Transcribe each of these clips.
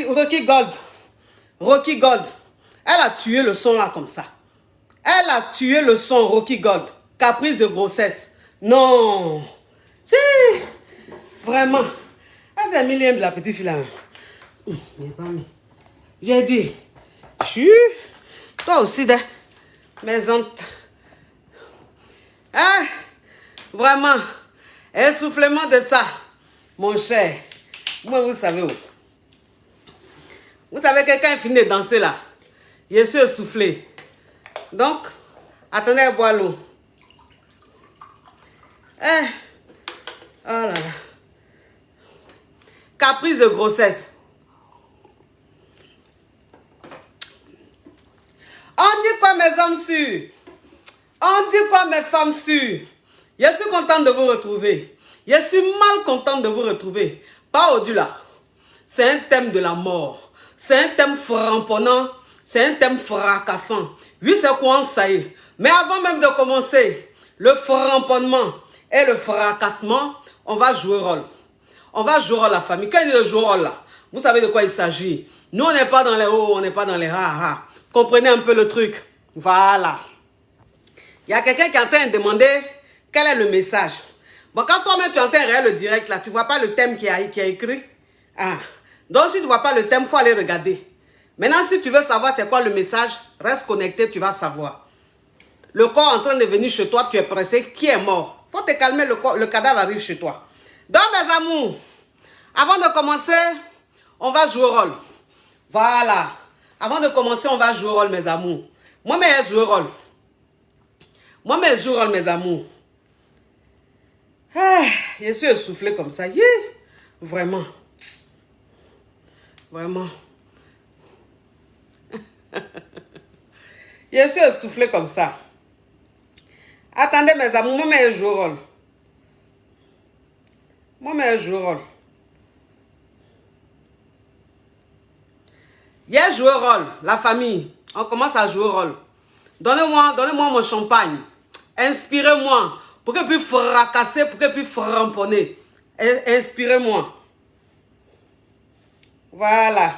Rocky Gold. Rocky Gold. Elle a tué le son là comme ça. Elle a tué le son, Rocky Gold. Caprice de grossesse. Non. Vraiment. Elle s'est mis de la petite fille là. J'ai dit. Toi aussi, mes ondes. Hein? Vraiment. Essoufflement de ça. Mon cher. Moi, vous savez où? Vous savez que quand il finit de danser là, je suis essoufflé. Donc, attendez à boire l'eau. Oh là là. Caprice de grossesse. On dit quoi mes hommes sûrs? On dit quoi mes femmes sûres? Je suis contente de vous retrouver. Je suis mal contente de vous retrouver. Pas au-delà. C'est un thème de la mort. C'est un thème frapponnant. C'est un thème fracassant. Oui, c'est quoi ça y est. Mais avant même de commencer, le framponnement et le fracassement, on va jouer rôle. On va jouer rôle la famille. Quand il dit le jouer rôle là, vous savez de quoi il s'agit. Nous, on n'est pas dans les hauts, on n'est pas dans les ha-ha. Comprenez un peu le truc. Voilà. Il y a quelqu'un qui est en train de demander quel est le message. Bon, quand toi-même tu entends le direct là, tu ne vois pas le thème qui a écrit. Ah. Donc, si tu ne vois pas le thème, il faut aller regarder. Maintenant, si tu veux savoir c'est quoi le message, reste connecté, tu vas savoir. Le corps est en train de venir chez toi, tu es pressé, qui est mort? Il faut te calmer, le cadavre arrive chez toi. Donc, mes amours, avant de commencer, on va jouer rôle. Voilà. Avant de commencer, on va jouer rôle, mes amours. Moi-même, je joue rôle. Moi-même, je joue rôle, mes amours. Ah, je suis essoufflé comme ça. Yeah. Vraiment. Vraiment. Je suis essoufflé comme ça. Attendez, mes amours, moi-même, je joue rôle. Moi-même, je joue rôle. J'ai joué rôle, la famille. On commence à jouer rôle. Donnez-moi mon champagne. Inspirez-moi. Pour que puisse fracasser, pour que puisse framponner. Inspirez-moi. Voilà.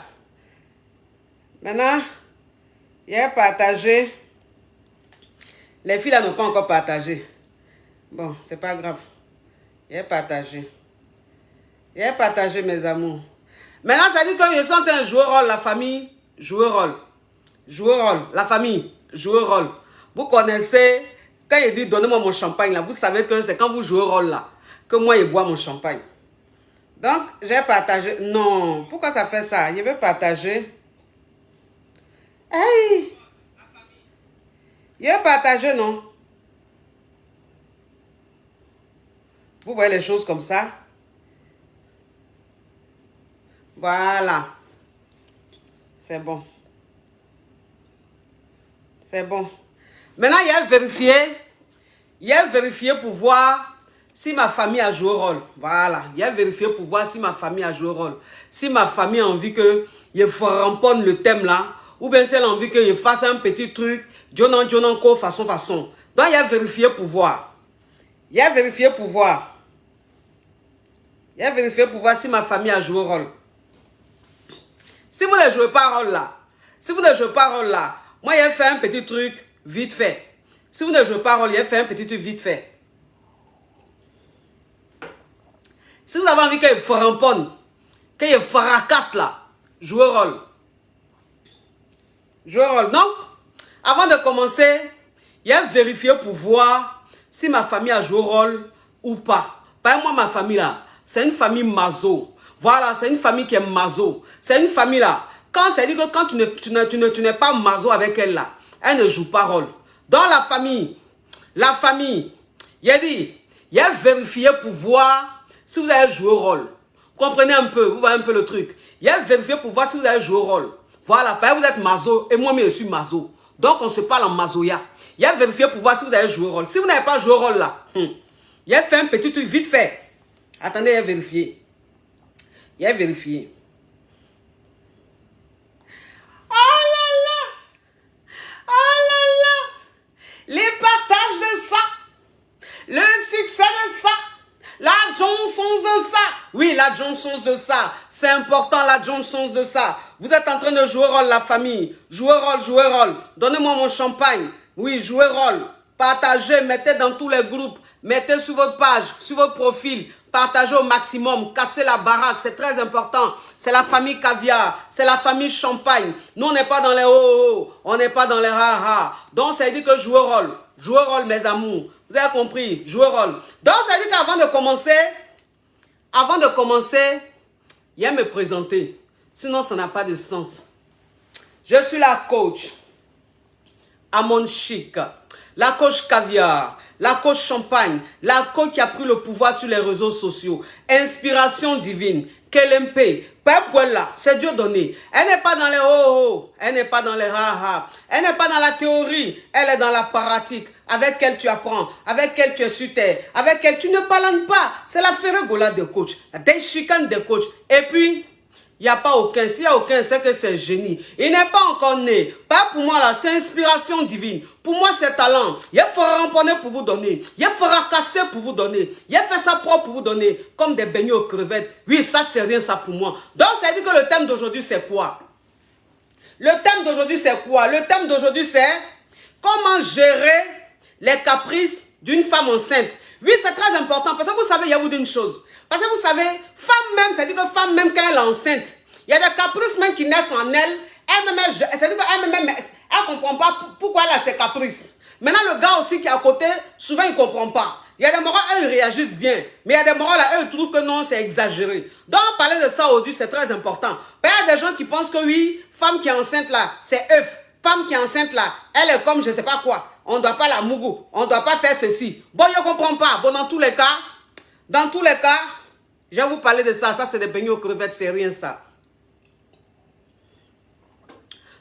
Maintenant, j'ai partagé. Les filles là n'ont pas encore partagé. Bon, c'est pas grave. J'ai partagé. J'ai partagé, mes amours. Maintenant, ça dit que je suis en train de jouer rôle, la famille, jouer rôle. Jouer rôle, la famille, jouer rôle. Vous connaissez, quand il dit donnez-moi mon champagne, là, vous savez que c'est quand vous jouez rôle, là, que moi, je bois mon champagne. Donc, j'ai partagé. Non, pourquoi ça fait ça? Je vais partager. Hey! Je vais partager, non? Vous voyez les choses comme ça? Voilà. C'est bon. C'est bon. Maintenant, il y a vérifié. Il y a vérifié pour voir si ma famille a joué rôle. Voilà. Il y a vérifié pour voir si ma famille a joué rôle. Si ma famille a envie que je ramponne le thème là. Ou bien si elle a envie que je fasse un petit truc. Jonan, façon. Donc, il y a vérifié pour voir. Il y a vérifié pour voir. Il y a vérifié pour voir si ma famille a joué rôle. Si vous ne jouez pas rôle là, moi j'ai fait un petit truc vite fait. Si vous ne jouez pas rôle, j'ai fait un petit truc vite fait. Si vous avez envie qu'il framponne, qu'il fracasse là, jouez rôle. Jouez rôle. Donc, avant de commencer, j'ai vérifié pour voir si ma famille a joué rôle ou pas. Par exemple, moi, ma famille là, c'est une famille maso. Voilà, c'est une famille qui est maso. C'est une famille là. Quand c'est dit que quand tu n'es pas maso avec elle là, elle ne joue pas rôle. Dans la famille, il a dit, il a vérifié pour voir si vous avez joué rôle. Comprenez un peu, vous voyez un peu le truc. Il a vérifié pour voir si vous avez joué rôle. Voilà, parce que vous êtes maso et moi-même je suis maso. Donc on se parle en masoya. Il a vérifié pour voir si vous avez joué rôle. Si vous n'avez pas joué rôle là, il a fait un petit truc vite fait. Attendez, il a vérifié. Il a vérifié. Oh là là! Oh là là! Les partages de ça, le succès de ça, la Johnson's de ça. Oui, la Johnson's de ça. C'est important, la Johnson's de ça. Vous êtes en train de jouer rôle, la famille. Jouer rôle, jouer rôle. Donnez-moi mon champagne. Oui, jouer rôle. Partagez, mettez dans tous les groupes. Mettez sur votre page, sur votre profil. Partagez au maximum. Cassez la baraque, c'est très important. C'est la famille caviar. C'est la famille champagne. Nous, on n'est pas dans les oh-oh. On n'est pas dans les ha-ha. Donc, ça veut dire que jouer rôle. Jouer rôle, mes amours. Vous avez compris? Jouer rôle. Donc, ça veut dire qu'avant de commencer, il y a me présenter. Sinon, ça n'a pas de sens. Je suis la coach Amon Chic, la coach caviar, la coach champagne, la coach qui a pris le pouvoir sur les réseaux sociaux. Inspiration divine. KLMP. Là, c'est Dieu donné. Elle n'est pas dans les oh-oh, elle n'est pas dans les ha-ha, elle n'est pas dans la théorie, elle est dans la pratique, avec elle tu apprends, avec elle tu es sur terre, avec elle tu ne parles pas. C'est la ferregola de coach, la déchicane de coach. Et puis, il n'y a pas aucun, s'il n'y a aucun, c'est que c'est génie. Il n'est pas encore né. Pas pour moi là, c'est inspiration divine. Pour moi, c'est talent. Il fera remponner pour vous donner. Il fera casser pour vous donner. Il fait ça propre pour vous donner. Comme des beignets aux crevettes. Oui, ça, c'est rien, ça pour moi. Donc, ça veut dire que le thème d'aujourd'hui, c'est quoi? Le thème d'aujourd'hui, c'est quoi? Le thème d'aujourd'hui, c'est comment gérer les caprices d'une femme enceinte. Oui, c'est très important. Parce que vous savez, il y a vous d'une chose. Parce que vous savez, femme même, c'est-à-dire que femme même, quand elle est enceinte, il y a des caprices même qui naissent en elle. Elle-même, c'est-à-dire qu'elle-même, elle ne comprend pas pourquoi elle a ses caprices. Maintenant, le gars aussi qui est à côté, souvent, il ne comprend pas. Il y a des morales, eux, ils réagissent bien. Mais il y a des morales, eux, ils trouvent que non, c'est exagéré. Donc, parler de ça aujourd'hui, c'est très important. Mais il y a des gens qui pensent que oui, femme qui est enceinte là, c'est œuf. Femme qui est enceinte là, elle est comme je ne sais pas quoi. On ne doit pas la mougou. On ne doit pas faire ceci. Bon, je ne comprends pas. Bon, dans tous les cas, je vais vous parler de ça. Ça, c'est des beignets aux crevettes, c'est rien ça.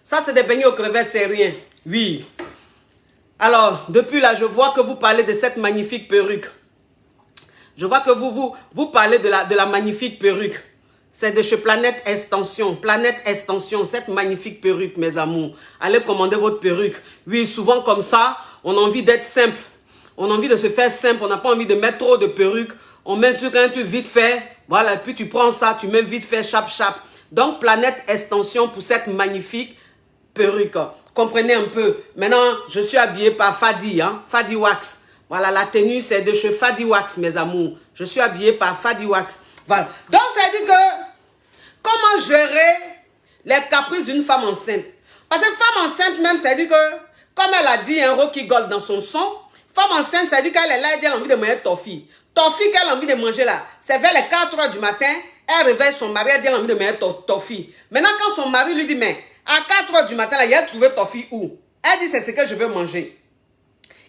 Ça, c'est des beignets aux crevettes, c'est rien. Oui. Alors, depuis là, je vois que vous parlez de cette magnifique perruque. Je vois que vous parlez de la magnifique perruque. C'est de chez Planète Extension. Planète Extension, cette magnifique perruque, mes amours. Allez commander votre perruque. Oui, souvent comme ça, on a envie d'être simple. On a envie de se faire simple. On n'a pas envie de mettre trop de perruques. On met un truc vite fait. Voilà, puis tu prends ça, tu mets vite fait, chap. Donc, Planète Extension pour cette magnifique perruque. Comprenez un peu. Maintenant, je suis habillé par Fadi, Fadi Wax. Voilà, la tenue, c'est de chez Fadi Wax, mes amours. Je suis habillé par Fadi Wax. Voilà. Donc, ça dit que, comment gérer les caprices d'une femme enceinte? Parce que femme enceinte même, ça dit que, comme elle a dit, Rocky Gold dans son son, femme enceinte, ça dit qu'elle est là, elle a envie de manger toffee. Toffee qu'elle a envie de manger là, c'est vers les 4 h du matin, elle réveille son mari, elle dit qu'elle a envie de manger toffee. Maintenant, quand son mari lui dit, mais à 4 h du matin, là, il a trouvé toffee où? Elle dit, c'est ce que je veux manger.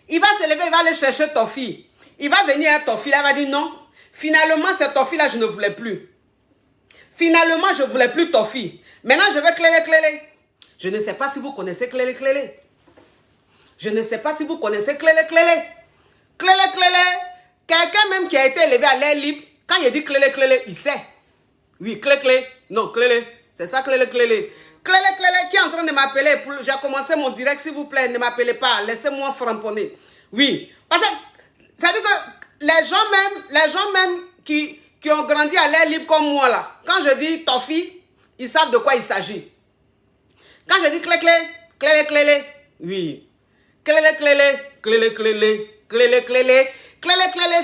Il va se lever, il va aller chercher toffee. Il va venir à toffee, là, il va dire non. Finalement, cette toffee-là, je ne voulais plus. Finalement, je ne voulais plus toffee. Maintenant, je veux clélé. Je ne sais pas si vous connaissez clélé. Je ne sais pas si vous connaissez clélé. Clélé. Quelqu'un même qui a été élevé à l'air libre, quand il dit clélé, il sait. Oui, clé. Non, clélé. C'est ça, clélé. Clélé, qui est en train de m'appeler. J'ai commencé mon direct, s'il vous plaît, ne m'appelez pas. Laissez-moi framponner. Oui. Parce que, ça veut dire que les gens même qui ont grandi à l'air libre comme moi là, quand je dis toffee, ils savent de quoi il s'agit. Quand je dis clélé, oui. Clélé,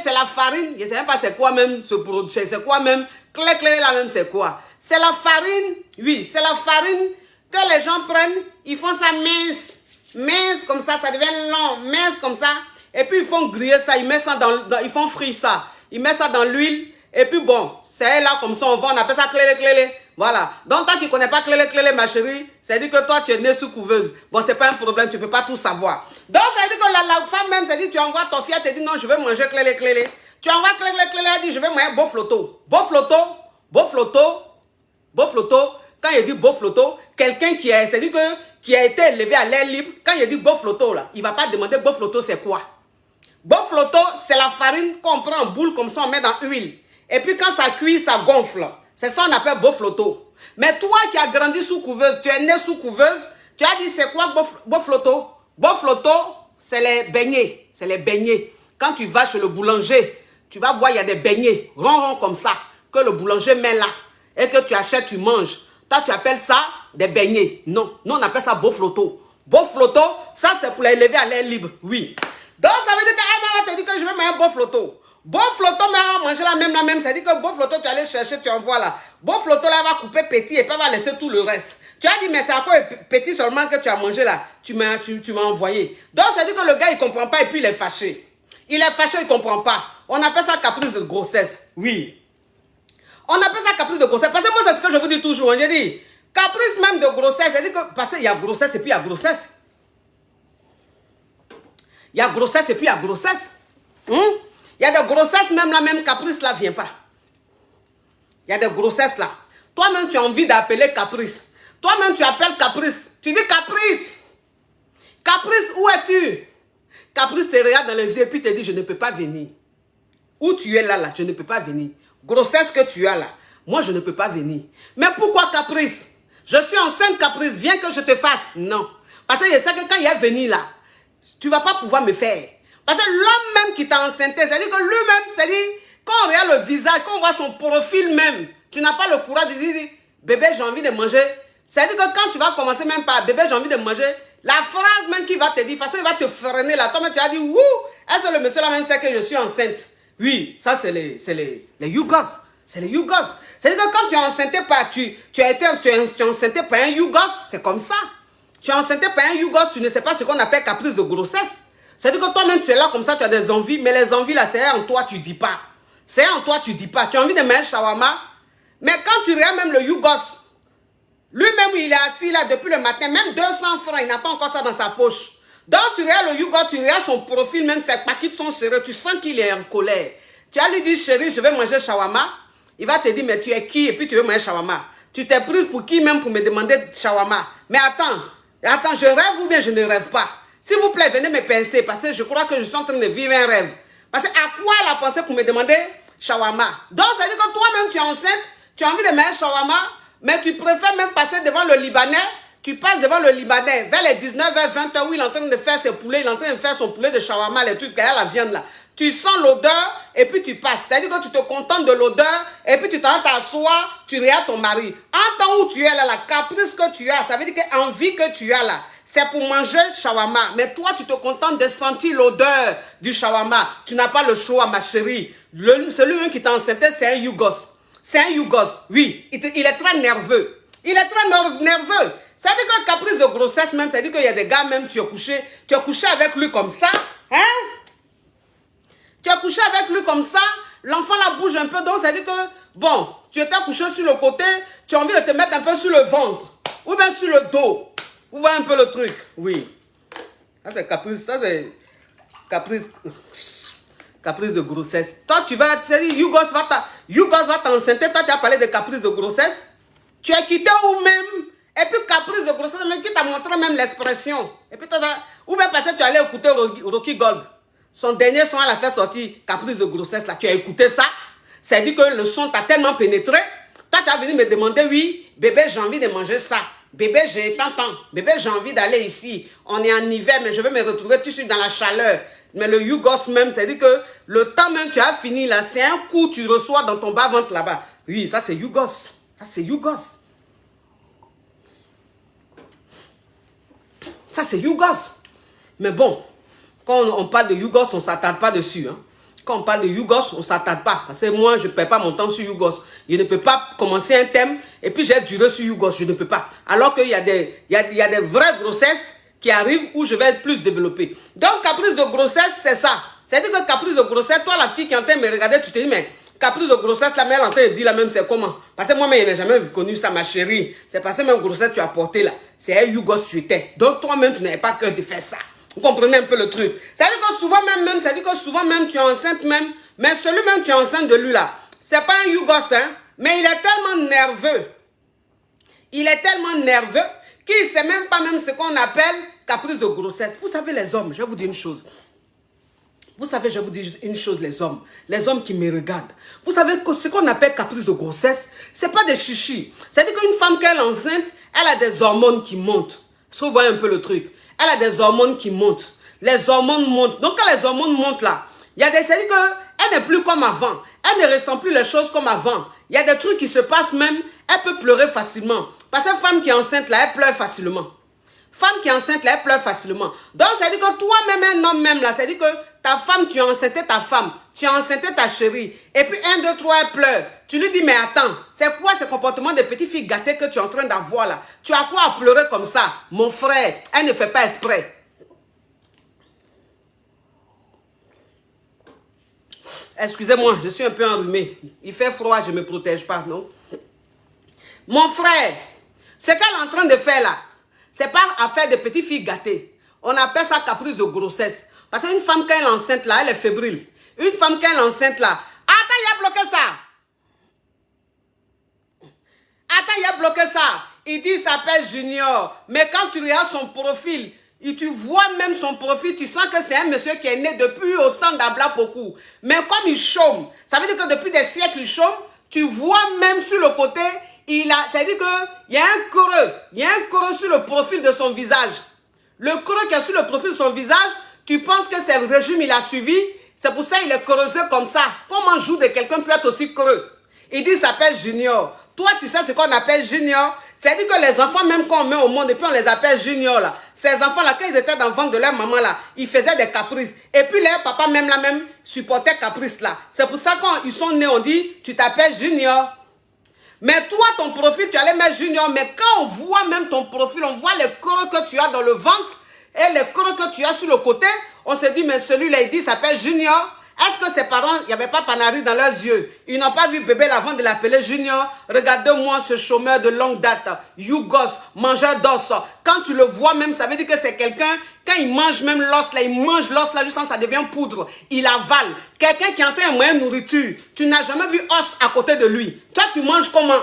c'est la farine. Je ne sais même pas c'est quoi même ce produit, c'est quoi même. Clélé là même c'est quoi? C'est la farine, oui, c'est la farine que les gens prennent, ils font ça mince comme ça devient long, mince comme ça. Et puis ils font griller ça, ils mettent ça ils font frire ça. Ils mettent ça dans l'huile. Et puis bon, c'est là comme ça on vend, on appelle ça clélé. Voilà. Donc toi qui ne connais pas clélé ma chérie, ça veut dire que toi tu es né sous couveuse. Bon, c'est pas un problème, tu ne peux pas tout savoir. Donc ça veut dire que la femme même, ça dit tu envoies ton fille, elle te dit non, je veux manger clélé. Tu envoies clélé, elle dit je veux manger beau flotto. Quand il dit beau flotto, quelqu'un qui a été élevé à l'air libre, quand il dit beau flotto là, il ne va pas demander beau flotto c'est quoi. Beau flotto, c'est la farine qu'on prend en boule comme ça, on met dans l'huile. Et puis quand ça cuit, ça gonfle. C'est ça qu'on appelle beau flotto. Mais toi qui as grandi sous couveuse, tu es né sous couveuse, tu as dit c'est quoi beau flotto? Beau flotto, c'est les beignets. Quand tu vas chez le boulanger, tu vas voir, il y a des beignets ronds comme ça, que le boulanger met là, et que tu achètes, tu manges. Toi, tu appelles ça des beignets. Non, nous, on appelle ça beau flotto. Beau flotto, ça, c'est pour les élever à l'air libre. Oui. Donc, ça veut dire qu'elle va te dire que je veux manger un beau flotto. Beau flotto, mais elle va manger la même. Ça dit que beau flotto, tu vas aller chercher, tu envoies là. Beau flotto, là, elle va couper petit et puis elle va laisser tout le reste. Tu as dit, mais c'est à quoi petit seulement que tu as mangé là? Tu m'as envoyé. Donc, ça dit que le gars, il ne comprend pas et puis il est fâché. Il est fâché, il ne comprend pas. On appelle ça caprice de grossesse. Oui. On appelle ça caprice de grossesse. Parce que moi, c'est ce que je vous dis toujours. Je dis, caprice même de grossesse. Je dis que, parce qu'il y a grossesse et puis il y a grossesse. Il y a grossesse et puis il y a grossesse. Il y a des grossesses, même la même caprice là ne vient pas. Il y a des grossesses là. Toi-même, tu as envie d'appeler caprice. Toi-même, tu appelles caprice. Tu dis caprice. Caprice, où es-tu? Caprice te regarde dans les yeux et puis te dit, je ne peux pas venir. Où tu es là, je ne peux pas venir. Grossesse que tu as là, moi, je ne peux pas venir. Mais pourquoi caprice? Je suis enceinte, caprice, viens que je te fasse. Non. Parce que je sais que quand il est venu là, tu ne vas pas pouvoir me faire. Parce que l'homme même qui t'a enceinté, c'est-à-dire que lui-même, c'est-à-dire, quand on regarde le visage, quand on voit son profil même, tu n'as pas le courage de dire, bébé, j'ai envie de manger. C'est-à-dire que quand tu vas commencer même par, bébé, j'ai envie de manger, la phrase même qu'il va te dire, de toute façon, il va te freiner là. Toi-même, tu as dit, wouh, est-ce que le monsieur là même sait que je suis enceinte? Oui, ça, c'est les Yougos. C'est les Yougos. C'est-à-dire que quand tu es enceinté par, tu es enceinté par un Yougos, c'est comme ça. Tu es enceinté par un Yougos, tu ne sais pas ce qu'on appelle caprice de grossesse. C'est-à-dire que toi-même, tu es là comme ça, tu as des envies, mais les envies là, c'est en toi, tu dis pas. C'est en toi, tu dis pas. Tu as envie de manger shawarma, mais quand tu regardes même le Yougos, lui-même, il est assis là depuis le matin, même 200 francs, il n'a pas encore ça dans sa poche. Donc, tu regardes le Yougos, tu regardes son profil, même ses paquets sont serrés, tu sens qu'il est en colère. Tu as lui dit, chérie, je vais manger shawarma. Il va te dire, mais tu es qui? Et puis tu veux manger shawarma. Tu t'es pris pour qui même pour me demander shawarma? Mais attends, je rêve ou bien je ne rêve pas? S'il vous plaît, venez me pincer parce que je crois que je suis en train de vivre un rêve. Parce que à quoi elle a pensé pour me demander shawarma? Donc, ça veut dire que toi-même, tu es enceinte, tu as envie de manger shawarma, mais tu préfères même passer devant le Libanais. Tu passes devant le Libanais vers les 19h, 20h où il est en train de faire ses poulets, il est en train de faire son poulet de shawarma, les trucs, il y a la viande là. Tu sens l'odeur et puis tu passes. C'est-à-dire que tu te contentes de l'odeur et puis tu t'assois, tu regardes ton mari. En temps où tu es là, la caprice que tu as, ça veut dire que l'envie que tu as là, c'est pour manger shawarma. Mais toi, tu te contentes de sentir l'odeur du shawarma. Tu n'as pas le choix, ma chérie. Celui-même qui t'a enceinte, c'est un Yougos. C'est un Yougos, oui. Il est très nerveux. Il est très nerveux. Ça veut dire que caprice de grossesse même, ça veut dire qu'il y a des gars même, tu as couché avec lui comme ça. Hein? Tu as couché avec lui comme ça, l'enfant la bouge un peu, donc ça veut dire que, bon, tu étais couché sur le côté, tu as envie de te mettre un peu sur le ventre, ou bien sur le dos. Vous voyez un peu le truc? Oui. Ça c'est caprice, caprice de grossesse. Toi, tu vas, tu dis, Yougos va t'enceinte, toi tu as parlé de caprice de grossesse. Tu es quitté ou même, et puis caprice de grossesse, même qui t'a montré même l'expression. Et puis ou bien parce que tu allais écouter Rocky Gold. Son dernier son, elle a fait sortir caprice de grossesse là. Tu as écouté ça? Ça veut dire que le son t'a tellement pénétré. Toi, tu as venu me demander, oui, bébé, j'ai envie de manger ça. Bébé, j'ai tant. Bébé, j'ai envie d'aller ici. On est en hiver, mais je veux me retrouver tout de suite dans la chaleur. Mais le Yougos même, ça veut dire que le temps même tu as fini là, c'est un coup tu reçois dans ton bas-ventre là-bas. Oui, ça c'est Yougos. Ça c'est Yougos. Ça c'est Yougos. Mais bon, quand on parle de Yougos, on ne s'attarde pas dessus. Hein. Quand on parle de Yougos, on ne s'attarde pas. Parce que moi, je ne perds pas mon temps sur Yougos. Je ne peux pas commencer un thème et puis j'ai duré sur Yougos. Je ne peux pas. Alors qu'il y a des vraies grossesses qui arrivent où je vais être plus développé. Donc, caprice de grossesse, c'est ça. C'est-à-dire que caprice de grossesse, toi, la fille qui est en train de me regarder, tu te dis, mais caprice de grossesse, la mère en train de dire la même, c'est comment? Parce que moi-même, je n'ai jamais connu ça, ma chérie. C'est parce que même grossesse, tu as porté là. C'est un Yougos, tu étais. Donc, toi-même, tu n'avais pas cœur de faire ça. Vous comprenez un peu le truc? C'est-à-dire que souvent même, tu es enceinte même, mais celui-même, tu es enceinte de lui là. C'est pas un Yougos, hein, mais il est tellement nerveux. Il est tellement nerveux qu'il ne sait même pas même ce qu'on appelle caprice de grossesse. Vous savez les hommes, je vais vous dire une chose. Vous savez, je vais vous dire une chose, les hommes qui me regardent. Vous savez que ce qu'on appelle caprice de grossesse, ce n'est pas des chichis. C'est-à-dire qu'une femme qui est enceinte, elle a des hormones qui montent. Si vous voyez un peu le truc. Elle a des hormones qui montent. Les hormones montent. Donc, quand les hormones montent là, Il y a des... C'est-à-dire qu'elle n'est plus comme avant. Elle ne ressent plus les choses comme avant. Il y a des trucs qui se passent même. Elle peut pleurer facilement. Parce que femme qui est enceinte, là, elle pleure facilement. Femme qui est enceinte, là, elle pleure facilement. Donc, ça veut dire que toi-même, un homme même, là, ça veut dire que ta femme, tu as enceinté ta femme. Tu as enceinté ta chérie. Et puis, 1, 2, 3, elle pleure. Tu lui dis, mais attends, c'est quoi ce comportement de petite fille gâtée que tu es en train d'avoir, là? Tu as quoi à pleurer comme ça? Mon frère, elle ne fait pas exprès. Excusez-moi, je suis un peu enrhumée. Il fait froid, je ne me protège pas, non? Mon frère, ce qu'elle est en train de faire là, c'est pas affaire de petites filles gâtées. On appelle ça caprice de grossesse. Parce qu'une femme, quand elle est enceinte là, elle est fébrile. Une femme, quand elle est enceinte là, attends, il a bloqué ça. Attends, il a bloqué ça. Il dit, il s'appelle Junior. Mais quand tu regardes son profil, et tu vois même son profil, tu sens que c'est un monsieur qui est né depuis autant d'Ablapoku. Mais comme il chôme, ça veut dire que depuis des siècles, il chôme. Tu vois même sur le côté, c'est-à-dire qu'il y a un creux. Il y a un creux sur le profil de son visage. Le creux qui est sur le profil de son visage, tu penses que c'est le régime il a suivi. C'est pour ça qu'il est creusé comme ça. Comment joue de quelqu'un peut être aussi creux? Il dit, il s'appelle Junior. Toi, tu sais ce qu'on appelle Junior? C'est-à-dire que les enfants, même quand on met au monde, et puis on les appelle Junior, là. Ces enfants-là, quand ils étaient dans le ventre de leur maman, là, ils faisaient des caprices. Et puis leur papa, même là, même, supportait caprices, là. C'est pour ça, quand ils sont nés, on dit, tu t'appelles Junior. Mais toi, ton profil, tu allais mettre Junior. Mais quand on voit même ton profil, on voit les creux que tu as dans le ventre et les creux que tu as sur le côté, on se dit, mais celui-là, il dit, il s'appelle Junior. Est-ce que ses parents, il n'y avait pas Panari dans leurs yeux? Ils n'ont pas vu bébé avant de l'appeler Junior. Regardez-moi ce chômeur de longue date, Yougos, mangeur d'os. Quand tu le vois même, ça veut dire que c'est quelqu'un, quand il mange même l'os, là, il mange l'os, là, juste ça devient poudre. Il avale. Quelqu'un qui est en train de manger nourriture, tu n'as jamais vu os à côté de lui. Toi, tu manges comment?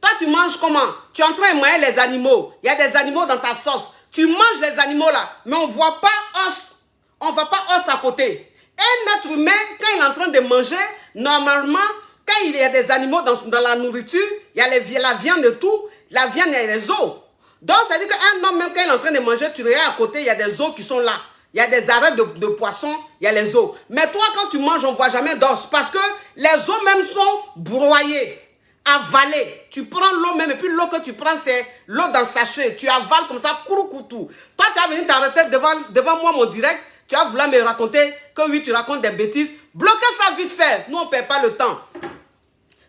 Toi, tu manges comment? Tu es en train de manger les animaux. Il y a des animaux dans ta sauce. Tu manges les animaux là, mais on ne voit pas os. On ne voit pas os à côté. Un être humain, quand il est en train de manger, normalement, quand il y a des animaux dans la nourriture, il y a la viande et tout, la viande et les os. Donc, ça veut dire qu'un homme, même quand il est en train de manger, tu regardes à côté, il y a des os qui sont là. Il y a des arêtes de poisson, il y a les os. Mais toi, quand tu manges, on ne voit jamais d'os. Parce que les os même sont broyés, avalés. Tu prends l'eau même, et puis l'eau que tu prends, c'est l'eau dans le sachet. Tu avales comme ça, couroucoutou. Toi, tu vas venir t'arrêter devant moi, mon direct. Tu vas vouloir me raconter que oui, tu racontes des bêtises. Bloquez ça vite fait. Nous, on ne perd pas le temps.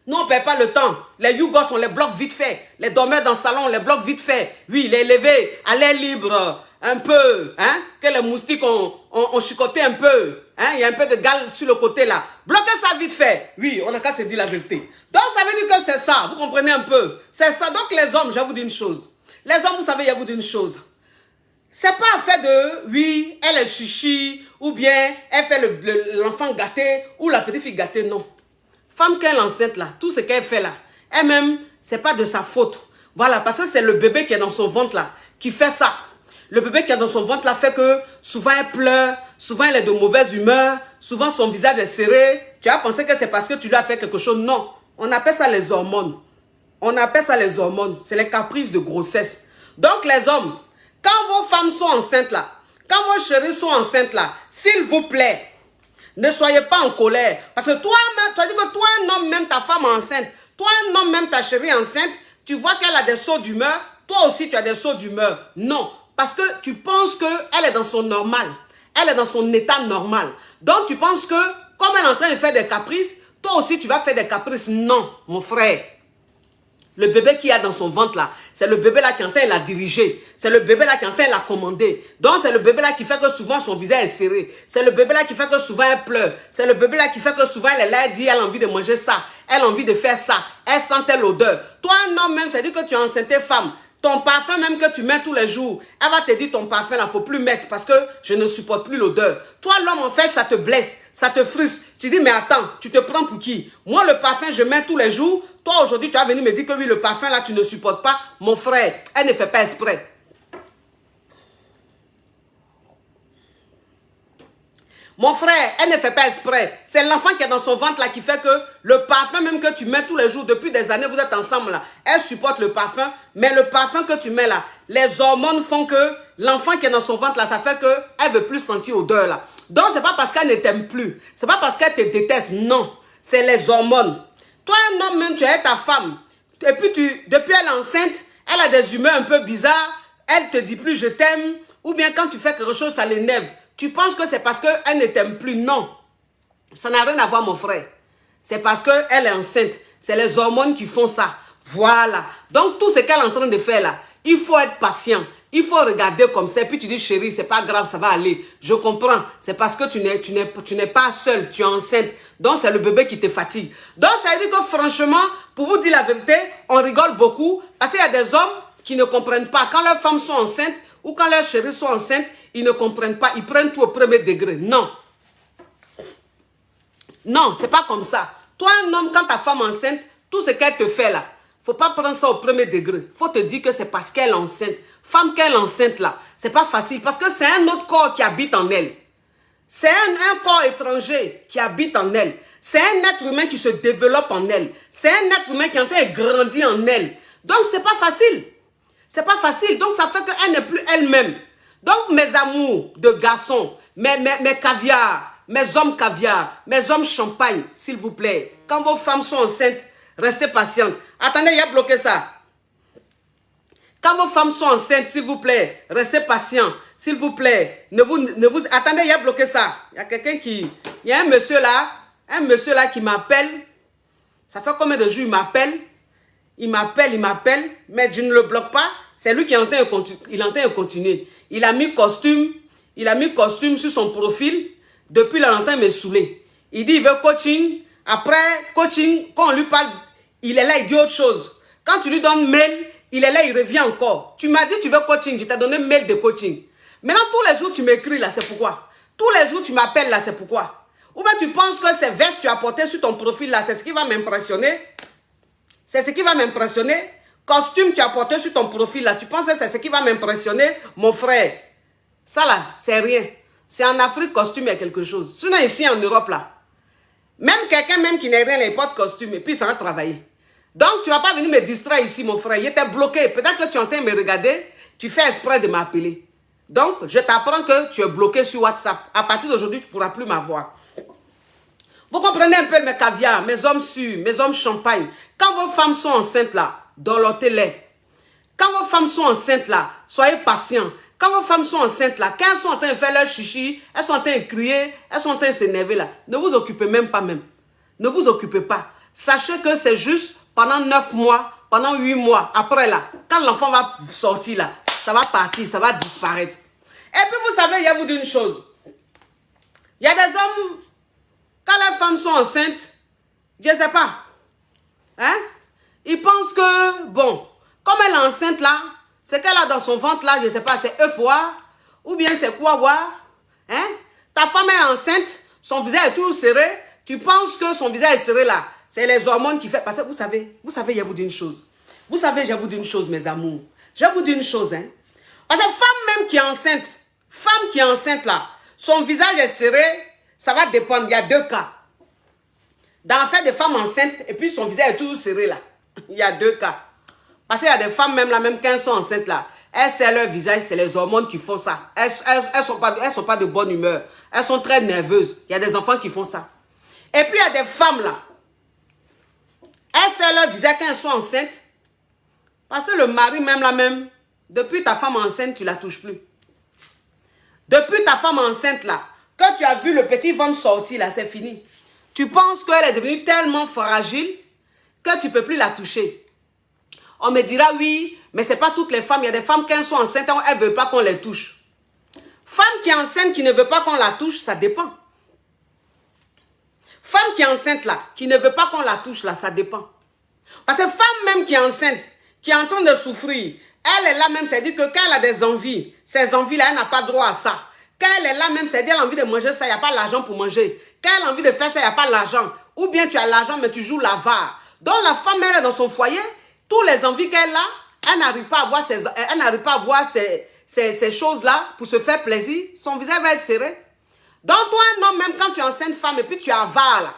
Nous, on ne perd pas le temps. Les Yougos, on les bloque vite fait. Les dormeurs dans le salon, on les bloque vite fait. Oui, les lever à l'air libre, un peu. Hein, que les moustiques ont chicoté un peu. Hein, il y a un peu de gale sur le côté là. Bloquez ça vite fait. Oui, on n'a qu'à se dire la vérité. Donc, ça veut dire que c'est ça. Vous comprenez un peu? C'est ça. Donc, les hommes, je vais vous dire une chose. Les hommes, vous savez, je vais vous dire une chose. C'est pas affaire de, oui, elle est chichi, ou bien elle fait l'enfant gâté, ou la petite fille gâtée, non. Femme, quand elle est enceinte là, tout ce qu'elle fait là, elle-même, c'est pas de sa faute. Voilà, parce que c'est le bébé qui est dans son ventre là, qui fait ça. Le bébé qui est dans son ventre là fait que souvent elle pleure, souvent elle est de mauvaise humeur, souvent son visage est serré. Tu as pensé que c'est parce que tu lui as fait quelque chose. Non, on appelle ça les hormones. On appelle ça les hormones. C'est les caprices de grossesse. Donc les hommes, quand vos femmes sont enceintes là, quand vos chéris sont enceintes là, s'il vous plaît, ne soyez pas en colère. Parce que toi-même, tu as dit que toi, un homme, même ta femme enceinte, toi, un homme, même ta chérie enceinte, tu vois qu'elle a des sauts d'humeur, toi aussi tu as des sauts d'humeur. Non, parce que tu penses qu'elle est dans son normal. Elle est dans son état normal. Donc tu penses que, comme elle est en train de faire des caprices, toi aussi tu vas faire des caprices. Non, mon frère. Le bébé qui a dans son ventre là, c'est le bébé là qui est en train de la diriger. C'est le bébé là qui est en train de la commander. Donc c'est le bébé là qui fait que souvent son visage est serré. C'est le bébé là qui fait que souvent elle pleure. C'est le bébé là qui fait que souvent elle est là, elle dit elle a envie de manger ça. Elle a envie de faire ça. Elle sent telle odeur. Toi un homme même, c'est-à-dire que tu es enceinte femme. Ton parfum même que tu mets tous les jours, elle va te dire ton parfum là, il ne faut plus mettre parce que je ne supporte plus l'odeur. Toi l'homme en fait, ça te blesse, ça te frustre. Tu dis mais attends, tu te prends pour qui? Moi le parfum je mets tous les jours. Toi aujourd'hui tu vas venir me dire que oui le parfum là tu ne supportes pas. Mon frère, elle ne fait pas exprès. Mon frère, elle ne fait pas exprès. C'est l'enfant qui est dans son ventre là qui fait que le parfum même que tu mets tous les jours, depuis des années, vous êtes ensemble là. Elle supporte le parfum, mais le parfum que tu mets là, les hormones font que l'enfant qui est dans son ventre là, ça fait qu'elle ne veut plus sentir odeur là. Donc, c'est pas parce qu'elle ne t'aime plus. C'est pas parce qu'elle te déteste. Non. C'est les hormones. Toi, un homme, même, tu es ta femme. Et puis, depuis elle est enceinte, elle a des humeurs un peu bizarres. Elle te dit plus je t'aime. Ou bien quand tu fais quelque chose, ça l'énerve. Tu penses que c'est parce qu'elle ne t'aime plus. Non. Ça n'a rien à voir, mon frère. C'est parce qu'elle est enceinte. C'est les hormones qui font ça. Voilà. Donc, tout ce qu'elle est en train de faire là, il faut être patient. Il faut regarder comme ça. Et puis tu dis, chérie, c'est pas grave, ça va aller. Je comprends. C'est parce que tu n'es pas seule. Tu es enceinte. Donc, c'est le bébé qui te fatigue. Donc, ça veut dire que franchement, pour vous dire la vérité, on rigole beaucoup. Parce qu'il y a des hommes qui ne comprennent pas. Quand leurs femmes sont enceintes ou quand leurs chéries sont enceintes, ils ne comprennent pas. Ils prennent tout au premier degré. Non. Non, c'est pas comme ça. Toi, un homme, quand ta femme est enceinte, tout ce qu'elle te fait là, faut pas prendre ça au premier degré. Faut te dire que c'est parce qu'elle est enceinte. Femme qu'elle est enceinte là, c'est pas facile parce que c'est un autre corps qui habite en elle. C'est un corps étranger qui habite en elle. C'est un être humain qui se développe en elle. C'est un être humain qui est en train de grandir en elle. Donc, c'est pas facile. C'est pas facile. Donc, ça fait qu'elle n'est plus elle-même. Donc, mes amours de garçons, mes caviars, mes hommes caviar, mes hommes champagne, s'il vous plaît. Quand vos femmes sont enceintes, restez patientes. Attendez, il a bloqué ça. Quand vos femmes sont enceintes, s'il vous plaît, restez patients. S'il vous plaît, attendez, il a bloqué ça. Il y a quelqu'un qui... Il y a un monsieur là qui m'appelle. Ça fait combien de jours il m'appelle? Il m'appelle, mais je ne le bloque pas. C'est lui qui est en train de continuer. Il a mis costume sur son profil. Depuis longtemps, il me saoulé. Il dit il veut coaching. Après coaching, quand on lui parle, il est là, il dit autre chose. Quand tu lui donnes mail, il est là, il revient encore. Tu m'as dit tu veux coaching, je t'ai donné mail de coaching. Maintenant, tous les jours, tu m'écris là, c'est pourquoi. Tous les jours, tu m'appelles là, c'est pourquoi. Ou bien tu penses que ces vestes que tu as portées sur ton profil là, c'est ce qui va m'impressionner. C'est ce qui va m'impressionner. Costume tu as porté sur ton profil là, tu penses que c'est ce qui va m'impressionner, mon frère. Ça là, c'est rien. C'est en Afrique, costume, il y a quelque chose. Sinon, ici, en Europe, là, même quelqu'un même qui n'est rien, il porte costume et puis ça va travailler. Donc, tu ne vas pas venir me distraire ici, mon frère. Il était bloqué. Peut-être que tu es en train de me regarder. Tu fais exprès de m'appeler. Donc, je t'apprends que tu es bloqué sur WhatsApp. À partir d'aujourd'hui, tu ne pourras plus m'avoir. Vous comprenez un peu mes caviars, mes hommes sûrs, mes hommes champagne. Quand vos femmes sont enceintes, là, dorlotez-les. Quand vos femmes sont enceintes, là, soyez patients. Quand vos femmes sont enceintes là, quand elles sont en train de faire leur chichi, elles sont en train de crier, elles sont en train de s'énerver là, ne vous occupez même pas même. Ne vous occupez pas. Sachez que c'est juste pendant 9 mois, pendant 8 mois, après là, quand l'enfant va sortir là, ça va partir, ça va disparaître. Et puis vous savez, il y a vous d'une chose. Il y a des hommes, quand les femmes sont enceintes, je ne sais pas, hein, ils pensent que, bon, comme elle est enceinte là, ce qu'elle a dans son ventre là, je ne sais pas, c'est œuf ou bien c'est quoi, hein? Ta femme est enceinte, son visage est toujours serré, tu penses que son visage est serré là, c'est les hormones qui font, parce que vous savez, il y a vous d'une chose. Vous savez, j'ai vous d'une chose, mes amours. J'ai vous d'une chose, hein. Parce que femme même qui est enceinte là, son visage est serré, ça va dépendre, il y a 2 cas. Dans le fait des femmes enceintes, et puis son visage est toujours serré là, il y a 2 cas. Parce qu'il y a des femmes même là, même quand elles sont enceintes là, elles serrent leur visage, c'est les hormones qui font ça. Elles sont pas de bonne humeur. Elles sont très nerveuses. Il y a des enfants qui font ça. Et puis il y a des femmes là, elles serrent leur visage quand elles sont enceintes. Parce que le mari même là même, depuis ta femme enceinte, tu ne la touches plus. Depuis ta femme enceinte là, quand tu as vu le petit ventre sortir là, c'est fini. Tu penses qu'elle est devenue tellement fragile que tu ne peux plus la toucher. On me dira oui, mais ce n'est pas toutes les femmes. Il y a des femmes qui sont enceintes, elles ne veulent pas qu'on les touche. Femme qui est enceinte, qui ne veut pas qu'on la touche, ça dépend. Femme qui est enceinte là, qui ne veut pas qu'on la touche là, ça dépend. Parce que femme même qui est enceinte, qui est en train de souffrir, elle est là même, c'est-à-dire que quand elle a des envies, ces envies-là, elle n'a pas droit à ça. Quand elle est là même, c'est-à-dire qu'elle a envie de manger ça, il n'y a pas l'argent pour manger. Quand elle a envie de faire ça, il n'y a pas l'argent. Ou bien tu as l'argent, mais tu joues l'avare. Donc la femme, elle est dans son foyer, tous les envies qu'elle a, elle n'arrive pas à voir ces choses-là pour se faire plaisir. Son visage va être serré. Donc toi, un homme, même quand tu es enceinte femme et puis tu avares là,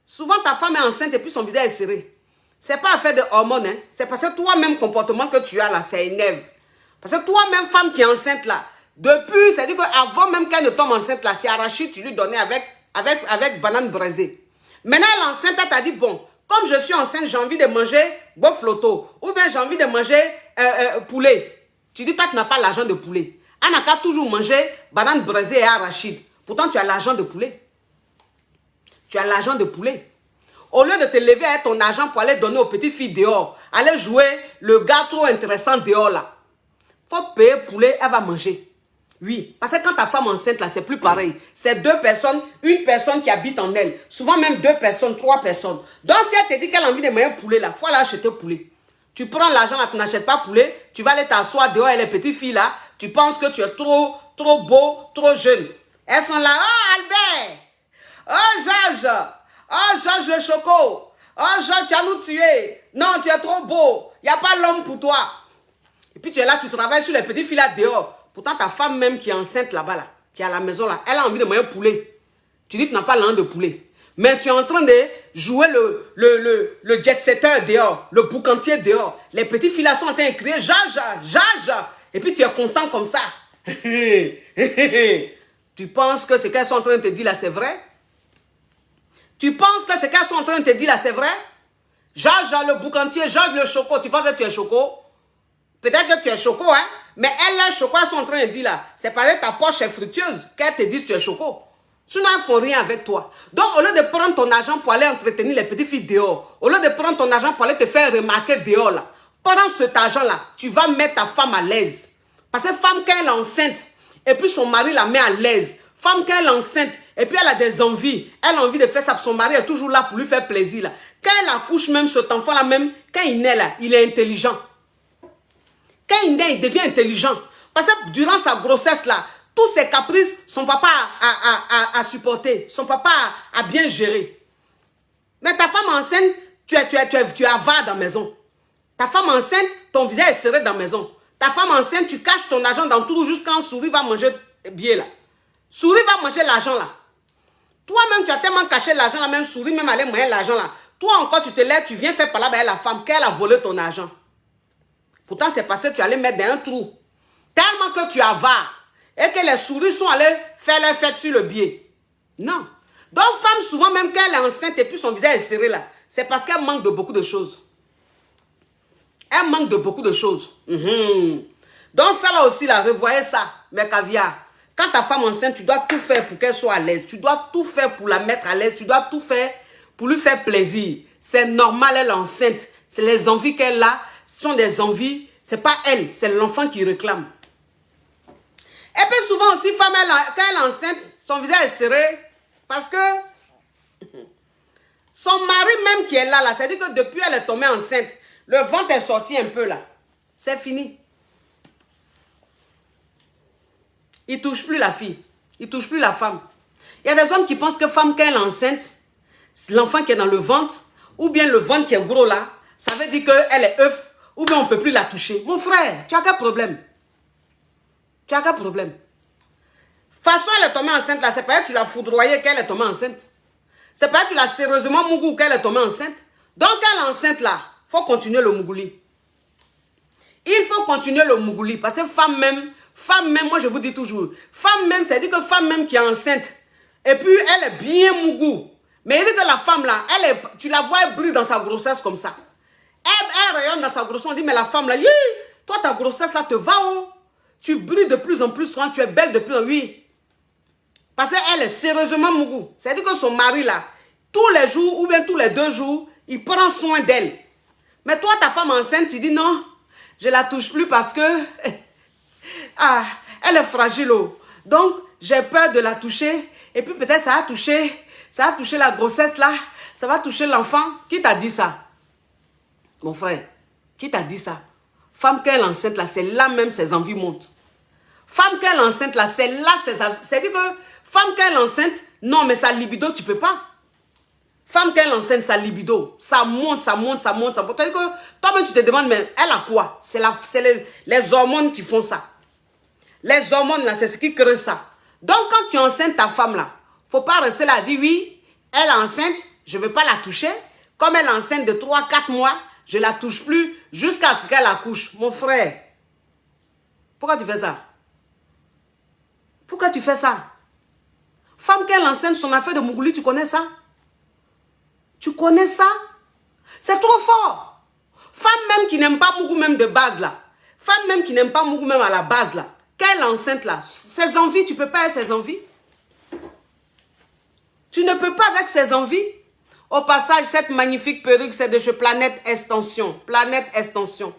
souvent ta femme est enceinte et puis son visage est serré. Ce n'est pas affaire de hormones, hein. C'est parce que toi-même comportement que tu as là, ça énerve. Parce que toi-même femme qui est enceinte là, Depuis, c'est-à-dire qu'avant même qu'elle ne tombe enceinte, là, c'est arachide, tu lui donnais avec banane braisée. Maintenant, elle est enceinte, elle t'a dit, bon, comme je suis enceinte, j'ai envie de manger bofloto, ou bien j'ai envie de manger poulet. Tu dis, toi, tu n'as pas l'argent de poulet. Elle n'a qu'à toujours manger banane braisée et arachide. Pourtant, tu as l'argent de poulet. Tu as l'argent de poulet. Au lieu de te lever avec ton argent pour aller donner aux petites filles dehors, aller jouer le gars trop intéressant dehors là. Faut payer poulet, elle va manger. Oui, parce que quand ta femme enceinte là, c'est plus pareil. C'est deux personnes, une personne qui habite en elle. Souvent même deux personnes, trois personnes. Donc si elle te dit qu'elle a envie de manger poulet là, il faut aller acheter poulet. Tu prends l'argent là, tu n'achètes pas poulet, tu vas aller t'asseoir dehors et les petites filles là, tu penses que tu es trop beau, trop jeune. Elles sont là, oh Albert, oh Georges, oh Georges le Choco, oh Georges, tu as nous tué. Non, tu es trop beau, il n'y a pas l'homme pour toi. Et puis tu es là, tu travailles sur les petites filles là dehors. Pourtant, ta femme même qui est enceinte là-bas, là, qui est à la maison là, elle a envie de manger poulet. Tu dis que tu n'as pas l'an de poulet. Mais tu es en train de jouer le jet-setter dehors, le boucantier dehors. Les petites filles là sont en train de crier Jaja, Jaja. Et puis tu es content comme ça. Tu penses que ce qu'elles sont en train de te dire là, c'est vrai? Tu penses que ce qu'elles sont en train de te dire là, c'est vrai? Jaja, le boucantier, Jaja, le choco. Tu penses que tu es choco? Peut-être que tu es choco, hein? Mais elles, les choco, elles sont en train de dire là, c'est parce que ta poche est fructueuse qu'elles te disent que tu es choco. Sinon, elles ne font rien avec toi. Donc, au lieu de prendre ton argent pour aller entretenir les petites filles dehors, au lieu de prendre ton argent pour aller te faire remarquer dehors, là, pendant cet argent-là, tu vas mettre ta femme à l'aise. Parce que femme, quand elle est enceinte, et puis son mari la met à l'aise. Femme, quand elle est enceinte, et puis elle a des envies, elle a envie de faire ça, son mari est toujours là pour lui faire plaisir. Là. Quand elle accouche même, cet enfant-là même, quand il naît là, il est intelligent. Quand il naît, il devient intelligent. Parce que durant sa grossesse là, tous ses caprices, son papa a supporté. Son papa a bien géré. Mais ta femme enceinte, tu avares dans la maison. Ta femme enceinte, ton visage est serré dans la maison. Ta femme enceinte, tu caches ton argent dans tout jusqu'à un souris va manger bien là. Souris va manger l'argent là. Toi-même, tu as tellement caché l'argent là, même souris, même aller manger l'argent là. Toi encore, tu te lèves, tu viens faire par là avec la femme qu'elle a volé ton argent. Pourtant, c'est parce que tu allais mettre dans un trou. Tellement que tu avares. Et que les souris sont allées faire leur fête sur le biais. Non. Donc, femme, souvent, même quand elle est enceinte et puis son visage est serré là, c'est parce qu'elle manque de beaucoup de choses. Elle manque de beaucoup de choses. Donc, ça là aussi, là, revoyez ça, mes caviars. Quand ta femme enceinte, tu dois tout faire pour qu'elle soit à l'aise. Tu dois tout faire pour la mettre à l'aise. Tu dois tout faire pour lui faire plaisir. C'est normal, elle est enceinte. C'est les envies qu'elle a. Ce sont des envies. Ce n'est pas elle, c'est l'enfant qui réclame. Et puis souvent aussi, femme, quand elle est enceinte, son visage est serré parce que son mari même qui est là, c'est-à-dire que depuis elle est tombée enceinte, le ventre est sorti un peu là. C'est fini. Il ne touche plus la fille. Il ne touche plus la femme. Il y a des hommes qui pensent que femme, quand elle est enceinte, l'enfant qui est dans le ventre, ou bien le ventre qui est gros là, ça veut dire qu'elle est œuf, ou bien on ne peut plus la toucher. Mon frère, tu as quel problème? Tu as quel problème? De toute façon, elle est tombée enceinte là, c'est pas elle que tu l'as foudroyée qu'elle est tombée enceinte. C'est pas elle que tu l'as sérieusement mougou qu'elle est tombée enceinte. Donc, elle est enceinte là, il faut continuer le mougouli. Il faut continuer le mougouli parce que femme même, moi je vous dis toujours, femme même, c'est-à-dire que femme même qui est enceinte, et puis elle est bien mougou. Mais il dit que la femme là, tu la vois, elle brille dans sa grossesse comme ça. Elle rayonne dans sa grossesse, on dit, mais la femme là, toi ta grossesse là te va où? Tu brilles de plus en plus quand tu es belle de plus en plus. Oui. Parce qu'elle est sérieusement mougou. C'est-à-dire que son mari là, tous les jours ou bien tous les 2 jours, il prend soin d'elle. Mais toi, ta femme enceinte, tu dis non, je ne la touche plus parce que elle est fragile. Donc, j'ai peur de la toucher. Et puis peut-être ça va toucher la grossesse là. Ça va toucher l'enfant. Qui t'a dit ça? Mon frère, qui t'a dit ça? Femme qu'elle est enceinte là, c'est là même ses envies montent. Femme qu'elle est enceinte là, c'est là ses envies. C'est-à-dire que femme qu'elle est enceinte, non mais sa libido, tu ne peux pas. Femme qu'elle est enceinte, sa libido, ça monte, ça monte, ça monte, ça monte. C'est-à-dire que toi-même tu te demandes, mais elle a quoi? C'est les hormones qui font ça. Les hormones là, c'est ce qui crée ça. Donc quand tu enceintes ta femme là, il ne faut pas rester là, dire oui, elle est enceinte, je ne vais pas la toucher. Comme elle est enceinte de 3-4 mois, je ne la touche plus jusqu'à ce qu'elle accouche. Mon frère, pourquoi tu fais ça? Pourquoi tu fais ça? Femme qu'elle enseigne son affaire de Mougouli, tu connais ça? Tu connais ça? C'est trop fort. Femme même qui n'aime pas Mougou même de base là. Femme même qui n'aime pas Mougou même à la base là. Qu'elle enceinte là. Ses envies, tu ne peux pas avec ses envies. Tu ne peux pas avec ses envies. Au passage, cette magnifique perruque, c'est de chez Planète Extension. Planète Extension.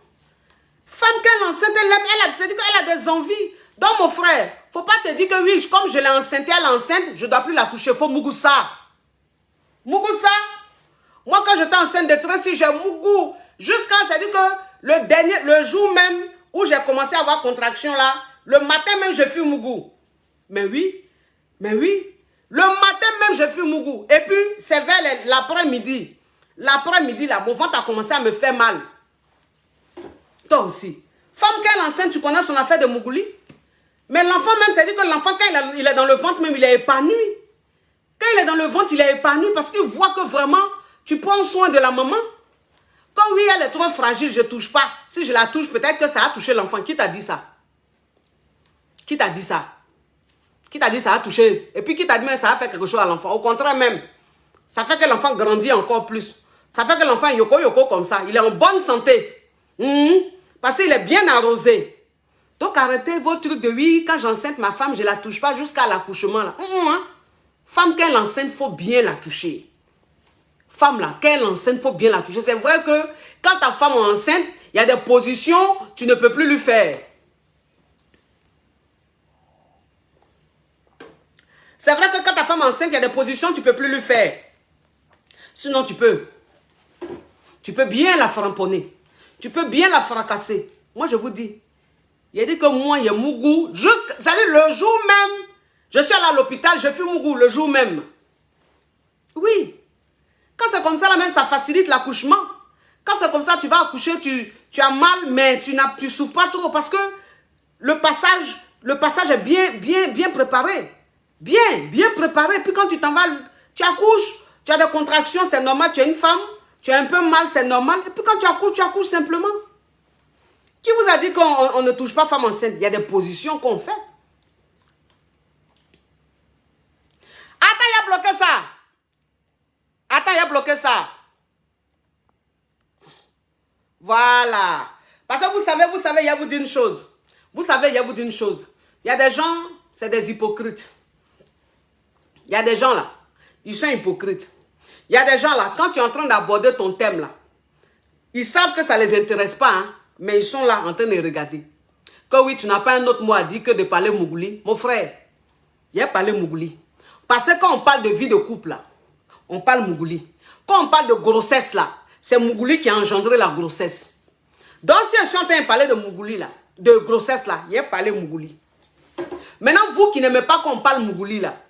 Femme qu'elle enceinte, elle a des envies. Donc mon frère, faut pas te dire que oui, comme je l'ai enceinte, elle est enceinte, je ne dois plus la toucher. Faut Mougou ça. Mougou ça. Moi quand j'étais enceinte de 36, j'ai Mougou. Jusqu'à, c'est-à-dire que le jour même où j'ai commencé à avoir contraction là, le matin même je fus Mougou. Mais oui. Le matin même je fus Mougou. Et puis c'est vers l'après-midi. L'après-midi là, mon ventre a commencé à me faire mal. Toi aussi. Femme qu'elle est enceinte, tu connais son affaire de Mougouli. Mais l'enfant même, c'est-à-dire que l'enfant, quand il est dans le ventre même, il est épanoui. Quand il est dans le ventre, il est épanoui parce qu'il voit que vraiment, tu prends soin de la maman. Quand oui, elle est trop fragile, je ne touche pas. Si je la touche, peut-être que ça a touché l'enfant. Qui t'a dit ça? Qui t'a dit ça? Qui t'a dit ça a touché? Et puis qui t'a dit que ça a fait quelque chose à l'enfant? Au contraire même, ça fait que l'enfant grandit encore plus. Ça fait que l'enfant est yoko comme ça. Il est en bonne santé. Parce qu'il est bien arrosé. Donc arrêtez vos trucs de oui, quand j'enceinte ma femme, je ne la touche pas jusqu'à l'accouchement. Femme, quand elle enceinte, il faut bien la toucher. Femme là, quand elle enceinte, il faut bien la toucher. C'est vrai que quand ta femme est enceinte, il y a des positions, tu ne peux plus lui faire. C'est vrai que quand ta femme est enceinte, il y a des positions, tu ne peux plus lui faire. Sinon, tu peux. Tu peux bien la framponner. Tu peux bien la fracasser. Moi, je vous dis. Il a dit que moi, il y a Mougou. C'est-à-dire le jour même, je suis allé à l'hôpital, je fais Mougou le jour même. Oui. Quand c'est comme ça, là même, ça facilite l'accouchement. Quand c'est comme ça, tu vas accoucher, tu as mal, mais tu ne souffres pas trop parce que le passage est bien préparé. Bien préparé. Puis quand tu t'en vas, tu accouches, tu as des contractions, c'est normal, tu es une femme, tu as un peu mal, c'est normal. Et puis quand tu accouches simplement. Qui vous a dit qu'on ne touche pas femme enceinte? Il y a des positions qu'on fait. Attends, il a bloqué ça. Attends, il a bloqué ça. Voilà. Parce que vous savez, il y a vous dit une chose. Vous savez, il y a vous dit une chose. Il y a des gens, c'est des hypocrites. Il y a des gens là, ils sont hypocrites. Il y a des gens là, quand tu es en train d'aborder ton thème là, ils savent que ça ne les intéresse pas, hein. Mais ils sont là en train de regarder. Que oui, tu n'as pas un autre mot à dire que de parler Mougouli. Mon frère, il y a parlé Mougouli. Parce que quand on parle de vie de couple, là, on parle Mougouli. Quand on parle de grossesse, là, c'est Mougouli qui a engendré la grossesse. Donc si je suis en train de parler de Mougouli, là, de grossesse, là, il y a parlé Mougouli. Maintenant, vous qui n'aimez pas qu'on parle Mougouli, là,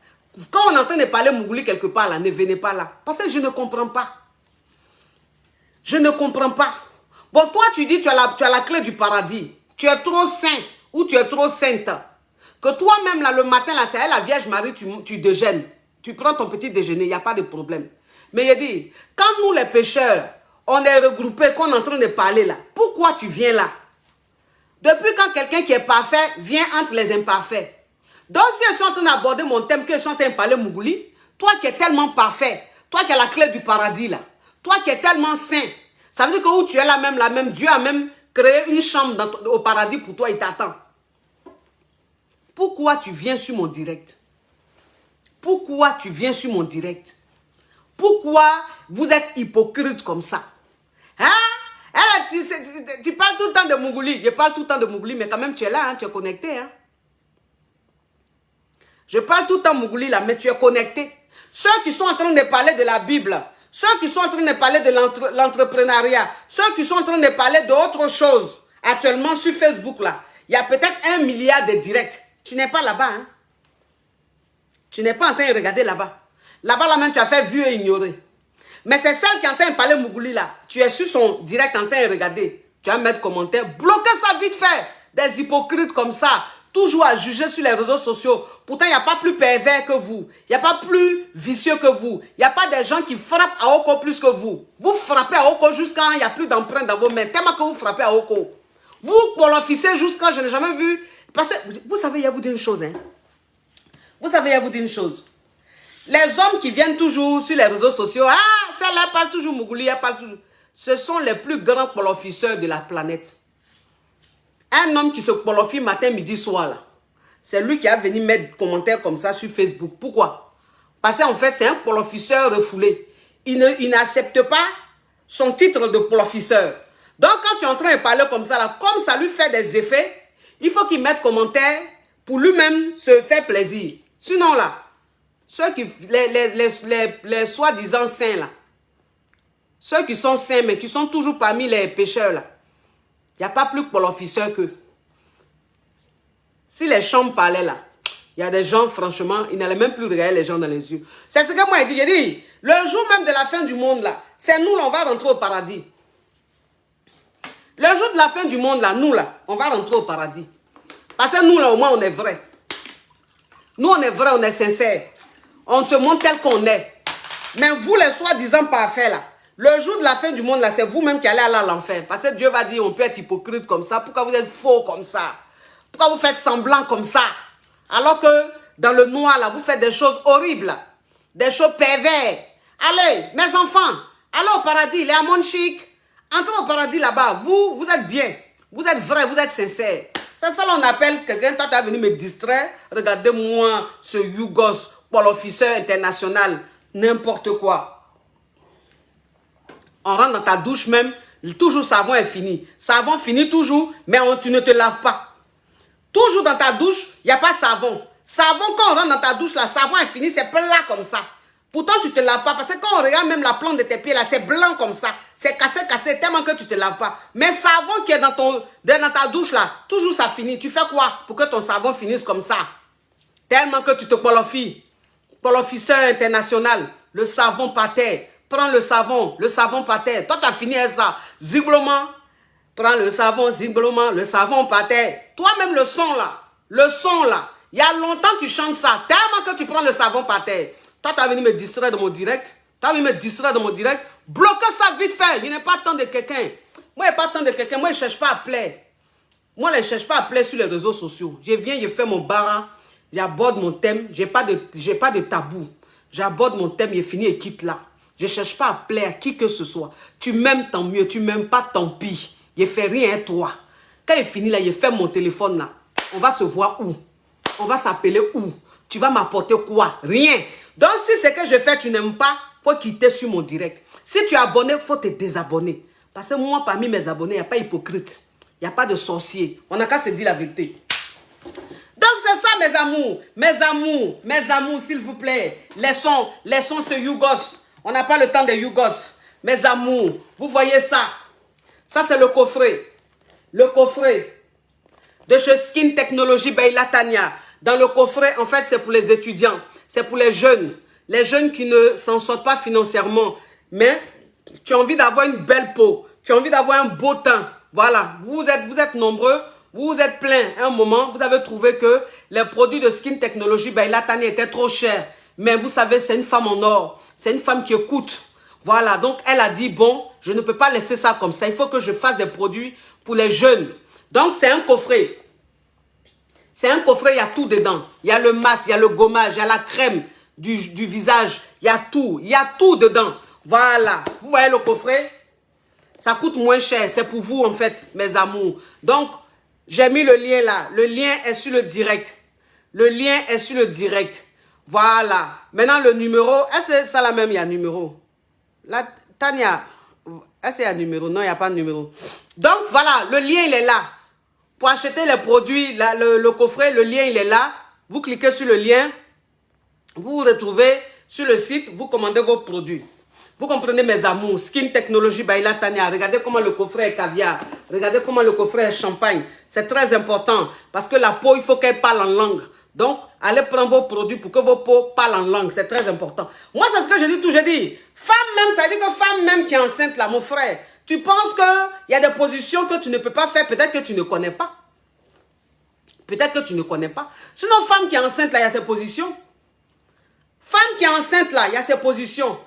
quand on est en train de parler Mougouli quelque part, là, ne venez pas là. Parce que je ne comprends pas. Je ne comprends pas. Bon, toi, tu dis tu as la clé du paradis. Tu es trop saint ou tu es trop sainte. Que toi-même, là, le matin, là, c'est la Vierge Marie, tu déjeunes. Tu prends ton petit déjeuner, il n'y a pas de problème. Mais il dit, quand nous, les pécheurs, on est regroupés, qu'on est en train de parler là, pourquoi tu viens là? Depuis quand quelqu'un qui est parfait vient entre les imparfaits? Donc, si je suis en train d'aborder mon thème, que je suis en train de parler Mougouli, toi qui es tellement parfait, toi qui as la clé du paradis là, toi qui es tellement saint, ça veut dire que où tu es là même, Dieu a même créé une chambre au paradis pour toi, il t'attend. Pourquoi tu viens sur mon direct? Pourquoi tu viens sur mon direct? Pourquoi vous êtes hypocrite comme ça? Hein? Tu parles tout le temps de Mougouli. Je parle tout le temps de Mougouli, mais quand même tu es là, hein, tu es connecté. Hein? Je parle tout le temps Mougouli là, mais tu es connecté. Ceux qui sont en train de parler de la Bible, ceux qui sont en train de parler de l'entrepreneuriat, ceux qui sont en train de parler d'autre chose, actuellement sur Facebook là, il y a peut-être 1 milliard de directs. Tu n'es pas là-bas, hein? Tu n'es pas en train de regarder là-bas. Là-bas, là même, tu as fait vu et ignorer. Mais c'est celle qui est en train de parler Mougouli là. Tu es sur son direct en train de regarder. Tu vas mettre commentaire. Bloquez ça vite fait. Des hypocrites comme ça. Toujours à juger sur les réseaux sociaux. Pourtant, il n'y a pas plus pervers que vous. Il n'y a pas plus vicieux que vous. Il n'y a pas des gens qui frappent à Oko plus que vous. Vous frappez à Oko jusqu'à il n'y a plus d'empreinte dans vos mains. Tellement que vous frappez à Oko. Vous, pour l'officier, jusqu'à je n'ai jamais vu. Parce que, vous savez, il y a vous dire une chose, hein. Vous savez, je vais vous dire une chose. Les hommes qui viennent toujours sur les réseaux sociaux, ah, celle-là parle toujours Mougouli, elle parle toujours. Ce sont les plus grands polofisseurs de la planète. Un homme qui se polofie matin, midi, soir, là. C'est lui qui a venu mettre des commentaires comme ça sur Facebook. Pourquoi? Parce qu'en fait, c'est un polofisseur refoulé. Il n'accepte pas son titre de polofisseur. Donc, quand tu es en train de parler comme ça, là, comme ça lui fait des effets, il faut qu'il mette commentaire pour lui-même se faire plaisir. Sinon, là, ceux qui, les soi-disant saints, là, ceux qui sont saints, mais qui sont toujours parmi les pécheurs, là, il n'y a pas plus polofisseur qu'eux. Si les chambres parlaient, là, il y a des gens, franchement, ils n'allaient même plus regarder les gens dans les yeux. C'est ce que moi j'ai dit. J'ai dit, le jour même de la fin du monde, là, c'est nous, là, on va rentrer au paradis. Le jour de la fin du monde, là, nous, là, on va rentrer au paradis. Parce que nous, là, au moins, on est vrai. Nous, on est vrai, on est sincère. On se montre tel qu'on est. Mais vous, les soi-disant parfaits, là, le jour de la fin du monde, là, c'est vous-même qui allez aller à l'enfer. Parce que Dieu va dire, on peut être hypocrite comme ça. Pourquoi vous êtes faux comme ça? Pourquoi vous faites semblant comme ça? Alors que dans le noir, là, vous faites des choses horribles. Des choses pervers. Allez, mes enfants, allez au paradis, les Amon chic. Entrez au paradis là-bas. Vous êtes bien. Vous êtes vrai, vous êtes sincère. C'est ça qu'on appelle quelqu'un, toi, tu es venu me distraire. Regardez-moi ce Yougos, polofisseur international. N'importe quoi. On rentre dans ta douche même, toujours savon est fini. Savon finit toujours, mais tu ne te laves pas. Toujours dans ta douche, il n'y a pas savon. Savon, quand on rentre dans ta douche, là, savon est fini, c'est plat comme ça. Pourtant, tu ne te laves pas. Parce que quand on regarde même la plante de tes pieds, là, c'est blanc comme ça. C'est cassé, tellement que tu ne te laves pas. Mais savon qui est dans ta douche, là, toujours ça finit. Tu fais quoi pour que ton savon finisse comme ça? Tellement que tu te polofies. Polofisseur international. Le savon par terre. Prends le savon par terre. Toi, tu as fini avec ça. Ziblement. Prends le savon par terre. Toi-même, le son là. Il y a longtemps, tu chantes ça. Tellement que tu prends le savon par terre. Toi, tu as venu me distraire de mon direct. Bloque ça vite fait. Il n'est pas temps de quelqu'un. Moi, il n'est pas temps de quelqu'un. Moi, je ne cherche pas à plaire. Moi, je ne cherche pas à plaire sur les réseaux sociaux. Je viens, je fais mon bar. J'aborde mon thème. Je n'ai pas de tabou. J'aborde mon thème. Il est fini et quitte là. Je ne cherche pas à plaire à qui que ce soit. Tu m'aimes, tant mieux. Tu ne m'aimes pas, tant pis. Je ne fais rien, toi. Quand il est fini là, je fais mon téléphone là. On va se voir où? On va s'appeler où? Tu vas m'apporter quoi? Rien. Donc, si c'est que je fais, tu n'aimes pas, il faut quitter sur mon direct. Si tu es abonné, il faut te désabonner. Parce que moi, parmi mes abonnés, il n'y a pas hypocrite. Il n'y a pas de sorcier. On n'a qu'à se dire la vérité. Donc, c'est ça, mes amours. Mes amours, s'il vous plaît. Laissons ce Yougos. On n'a pas le temps des Yougos. Mes amours, vous voyez ça? Ça, c'est le coffret. Le coffret de chez Skin Technology by Latania. Dans le coffret, en fait, c'est pour les étudiants. C'est pour les jeunes. Les jeunes qui ne s'en sortent pas financièrement. Mais tu as envie d'avoir une belle peau. Tu as envie d'avoir un beau teint. Voilà. Vous êtes nombreux. Vous êtes plein. À un moment, vous avez trouvé que les produits de Skin Technology by Latania étaient trop chers. Mais vous savez, c'est une femme en or. C'est une femme qui écoute. Voilà. Donc, elle a dit, bon, je ne peux pas laisser ça comme ça. Il faut que je fasse des produits pour les jeunes. Donc, c'est un coffret. C'est un coffret, il y a tout dedans. Il y a le masque, il y a le gommage, il y a la crème du visage. Il y a tout. Il y a tout dedans. Voilà. Vous voyez le coffret? Ça coûte moins cher. C'est pour vous, en fait, mes amours. Donc, j'ai mis le lien là. Le lien est sur le direct. Le lien est sur le direct. Voilà. Maintenant, le numéro. Est-ce que c'est ça là même, il y a un numéro? Là, Tania, est-ce qu'il y a un numéro? Non, il n'y a pas de numéro. Donc, voilà. Le lien, il est là. Pour acheter les produits, le coffret, le lien, il est là. Vous cliquez sur le lien. Vous vous retrouvez sur le site. Vous commandez vos produits. Vous comprenez, mes amours. Skin Technology by Latania. Regardez comment le coffret est caviar. Regardez comment le coffret est champagne. C'est très important. Parce que la peau, il faut qu'elle parle en langue. Donc, allez prendre vos produits pour que vos peaux parlent en langue. C'est très important. Moi, c'est ce que je dis toujours. Je dis, femme même, ça veut dire que femme même qui est enceinte là, mon frère. Tu penses qu'il y a des positions que tu ne peux pas faire. Peut-être que tu ne connais pas. Peut-être que tu ne connais pas. Sinon, femme qui est enceinte là, il y a ses positions. Femme qui est enceinte là, il y a ses positions.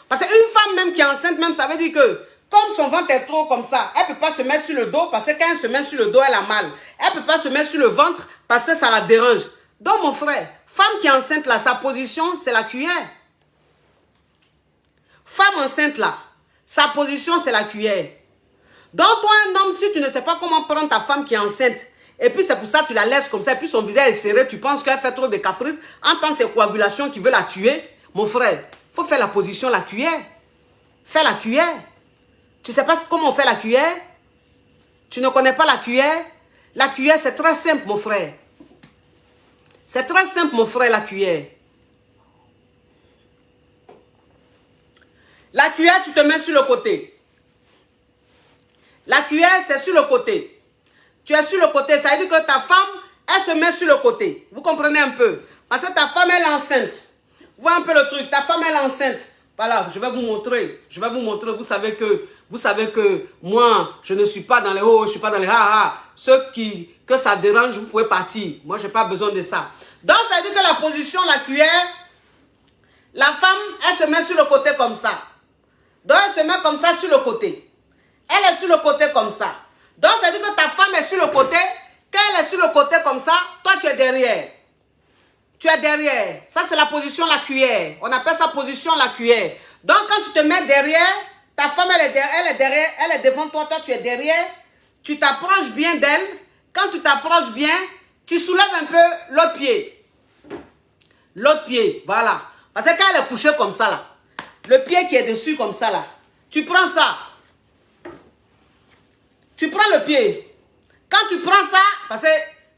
Parce qu'une femme même qui est enceinte, même, ça veut dire que comme son ventre est trop comme ça, elle ne peut pas se mettre sur le dos parce que quand elle se met sur le dos, elle a mal. Elle ne peut pas se mettre sur le ventre parce que ça la dérange. Donc, mon frère, Femme qui est enceinte là, sa position, c'est la cuillère. Femme enceinte là, sa position, c'est la cuillère. Donc toi, un homme, si tu ne sais pas comment prendre ta femme qui est enceinte, et puis c'est pour ça que tu la laisses comme ça, et puis son visage est serré, tu penses qu'elle fait trop de caprices, entends ses coagulations qui veut la tuer, mon frère, il faut faire la position, la cuillère. Fais la cuillère. Tu ne sais pas comment on fait la cuillère? Tu ne connais pas la cuillère? La cuillère, c'est très simple, mon frère. C'est très simple, mon frère, la cuillère. La cuillère, tu te mets sur le côté. La cuillère, c'est sur le côté. Tu es sur le côté, ça veut dire que ta femme, elle se met sur le côté. Vous comprenez un peu? Parce que ta femme, elle est enceinte. Vous voyez un peu le truc, ta femme, elle est enceinte. Voilà, je vais vous montrer. Je vais vous montrer. Vous savez que moi, je ne suis pas dans les hauts, je ne suis pas dans les ha-ha. Ceux que ça dérange, vous pouvez partir. Moi, je n'ai pas besoin de ça. Donc, ça veut dire que la position, la cuillère, la femme, elle se met sur le côté comme ça. Donc, elle se met comme ça sur le côté. Elle est sur le côté comme ça. Donc, ça veut dire que ta femme est sur le côté. Quand elle est sur le côté comme ça, toi, tu es derrière. Tu es derrière. Ça, c'est la position la cuillère. On appelle ça position la cuillère. Donc, quand tu te mets derrière, ta femme, elle est derrière, elle est devant toi, toi, tu es derrière. Tu t'approches bien d'elle. Quand tu t'approches bien, tu soulèves un peu l'autre pied. L'autre pied, voilà. Parce que quand elle est couchée comme ça, là, le pied qui est dessus comme ça, là, tu prends ça. Tu prends le pied. Quand tu prends ça, parce que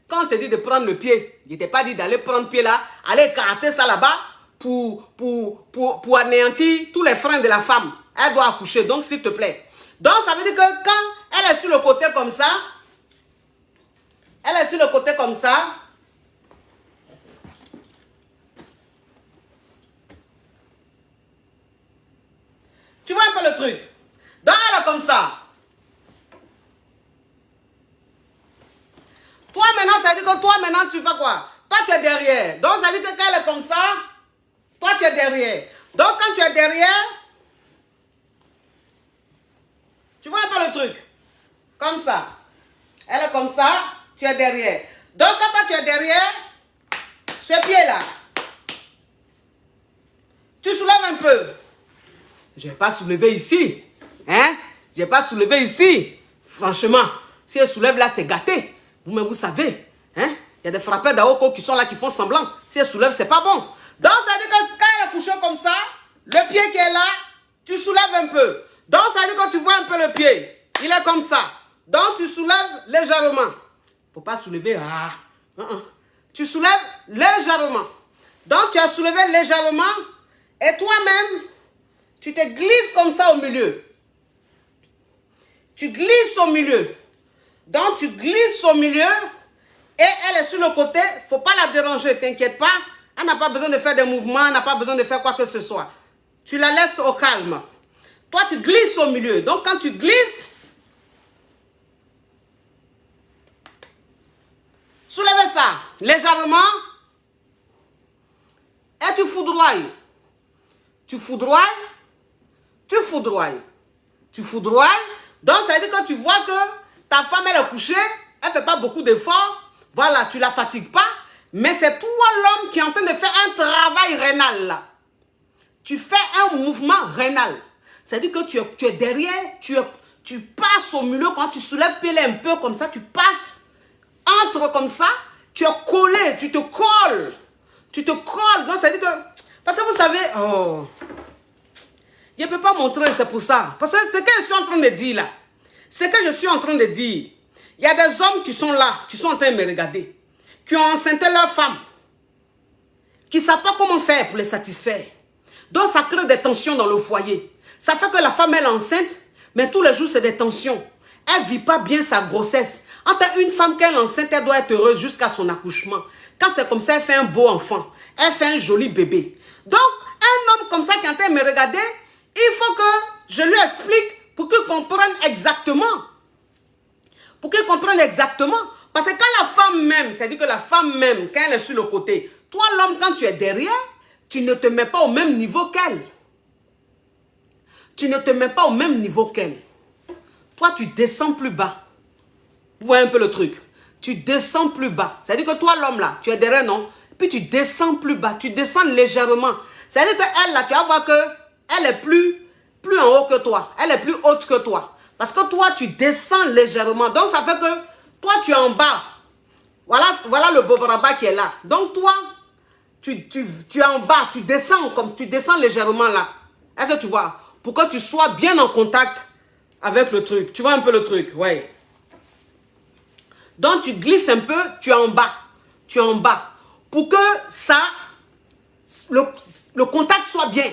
quand on te dit de prendre le pied, il n'était pas dit d'aller prendre le pied là, aller écarter ça là-bas pour anéantir tous les freins de la femme. Elle doit accoucher, donc s'il te plaît. Donc ça veut dire que quand elle est sur le côté comme ça, elle est sur le côté comme ça, tu vois un peu le truc. Donc elle est comme ça. Toi maintenant, ça veut dire que toi maintenant tu fais quoi? Toi tu es derrière. Donc ça veut dire que quand elle est comme ça, toi tu es derrière. Donc quand tu es derrière, tu vois un peu le truc. Comme ça. Elle est comme ça, tu es derrière. Donc quand toi tu es derrière, ce pied là, tu soulèves un peu. Je ne vais pas soulever ici. Hein? Je ne vais pas soulever ici. Franchement, si elle soulève là, c'est gâté. Vous-même, vous savez. Hein? Il y a des frappeurs d'Aoko qui sont là, qui font semblant. Si elle soulève, c'est pas bon. Donc, ça veut dire que quand elle est couchée comme ça, le pied qui est là, tu soulèves un peu. Donc, ça veut dire que tu vois un peu le pied. Il est comme ça. Donc, tu soulèves légèrement. Il ne faut pas soulever. Tu soulèves légèrement. Donc, tu as soulevé légèrement. Et toi-même, tu te glisses comme ça au milieu. Tu glisses au milieu. Donc, tu glisses au milieu et elle est sur le côté. Il ne faut pas la déranger, t'inquiète pas. Elle n'a pas besoin de faire des mouvements, elle n'a pas besoin de faire quoi que ce soit. Tu la laisses au calme. Toi, tu glisses au milieu. Donc, quand tu glisses, soulève ça légèrement et tu foudroies. Tu foudroies, tu foudroies, tu foudroies. Donc, ça veut dire que tu vois que ta femme, elle est couchée, elle ne fait pas beaucoup d'efforts. Voilà, tu ne la fatigues pas. Mais c'est toi l'homme qui est en train de faire un travail rénal là. Tu fais un mouvement rénal. C'est-à-dire que tu es derrière, tu passes au milieu, quand tu soulèves pied un peu comme ça, tu passes, entre comme ça, tu es collé, tu te colles. Tu te colles. Donc, ça veut dire que, parce que vous savez, je ne peux pas montrer, c'est pour ça. Parce que ce que je suis en train de dire là, ce que je suis en train de dire, il y a des hommes qui sont là, qui sont en train de me regarder, qui ont enceinté leur femme, qui ne savent pas comment faire pour les satisfaire. Donc ça crée des tensions dans le foyer. Ça fait que la femme elle est enceinte, mais tous les jours c'est des tensions. Elle ne vit pas bien sa grossesse. Entre une femme qui est enceinte, elle doit être heureuse jusqu'à son accouchement. Quand c'est comme ça, elle fait un beau enfant. Elle fait un joli bébé. Donc, un homme comme ça qui est en train de me regarder, il faut que je lui explique pour qu'il comprenne exactement. Pour qu'il comprenne exactement. Parce que quand la femme même, c'est-à-dire que la femme même, quand elle est sur le côté, toi l'homme, quand tu es derrière, tu ne te mets pas au même niveau qu'elle. Tu ne te mets pas au même niveau qu'elle. Toi, tu descends plus bas. Vous voyez un peu le truc. Tu descends plus bas. C'est-à-dire que toi, l'homme là, tu es derrière, non? puis tu descends plus bas, tu descends légèrement. C'est-à-dire qu'elle, là, tu vas voir qu'elle est plus en haut que toi. Elle est plus haute que toi. Parce que toi, tu descends légèrement. Donc, ça fait que toi, tu es en bas. Voilà le bobaraba qui est là. Donc, toi, tu es en bas. Tu descends légèrement là. Est-ce que tu vois? Pour que tu sois bien en contact avec le truc. Tu vois un peu le truc? Oui. Donc, tu glisses un peu. Tu es en bas. Tu es en bas. Pour que ça, le contact soit bien.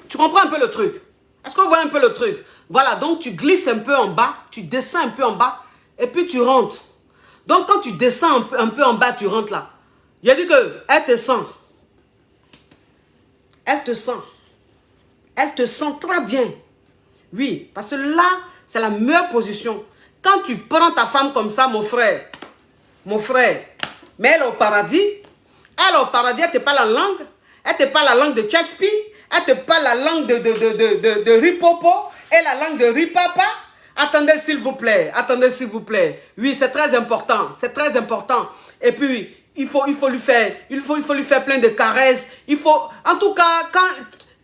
Tu comprends un peu le truc? Est-ce que vous voyez un peu le truc? Voilà, donc tu glisses un peu en bas, tu descends un peu en bas, et puis tu rentres. Donc quand tu descends un peu en bas, tu rentres là. Il a dit qu'elle te sent. Elle te sent. Elle te sent très bien. Oui, parce que là, c'est la meilleure position. Quand tu prends ta femme comme ça, mon frère, mais elle est au paradis. Elle est au paradis, elle te parle la langue. Elle te parle la langue de Chespi. Elle te parle la langue de Ripopo et la langue de Ripapa. Attendez s'il vous plaît. Attendez s'il vous plaît. Oui, c'est très important. C'est très important. Et puis, il faut lui faire plein de caresses. En tout cas,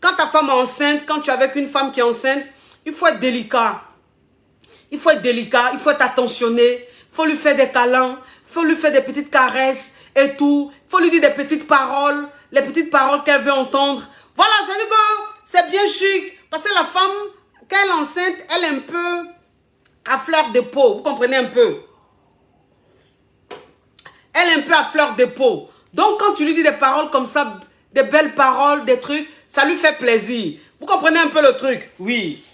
quand ta femme est enceinte, quand tu es avec une femme qui est enceinte, il faut être délicat. Il faut être délicat, il faut être attentionné. Il faut lui faire des câlins. Il faut lui faire des petites caresses et tout. Il faut lui dire des petites paroles. Les petites paroles qu'elle veut entendre. Voilà, c'est-à-dire que c'est bien chic. Parce que la femme, quand elle est enceinte, elle est un peu à fleur de peau. Vous comprenez un peu? Elle est un peu à fleur de peau. Donc, quand tu lui dis des paroles comme ça, des belles paroles, des trucs, ça lui fait plaisir. Vous comprenez un peu le truc? Oui.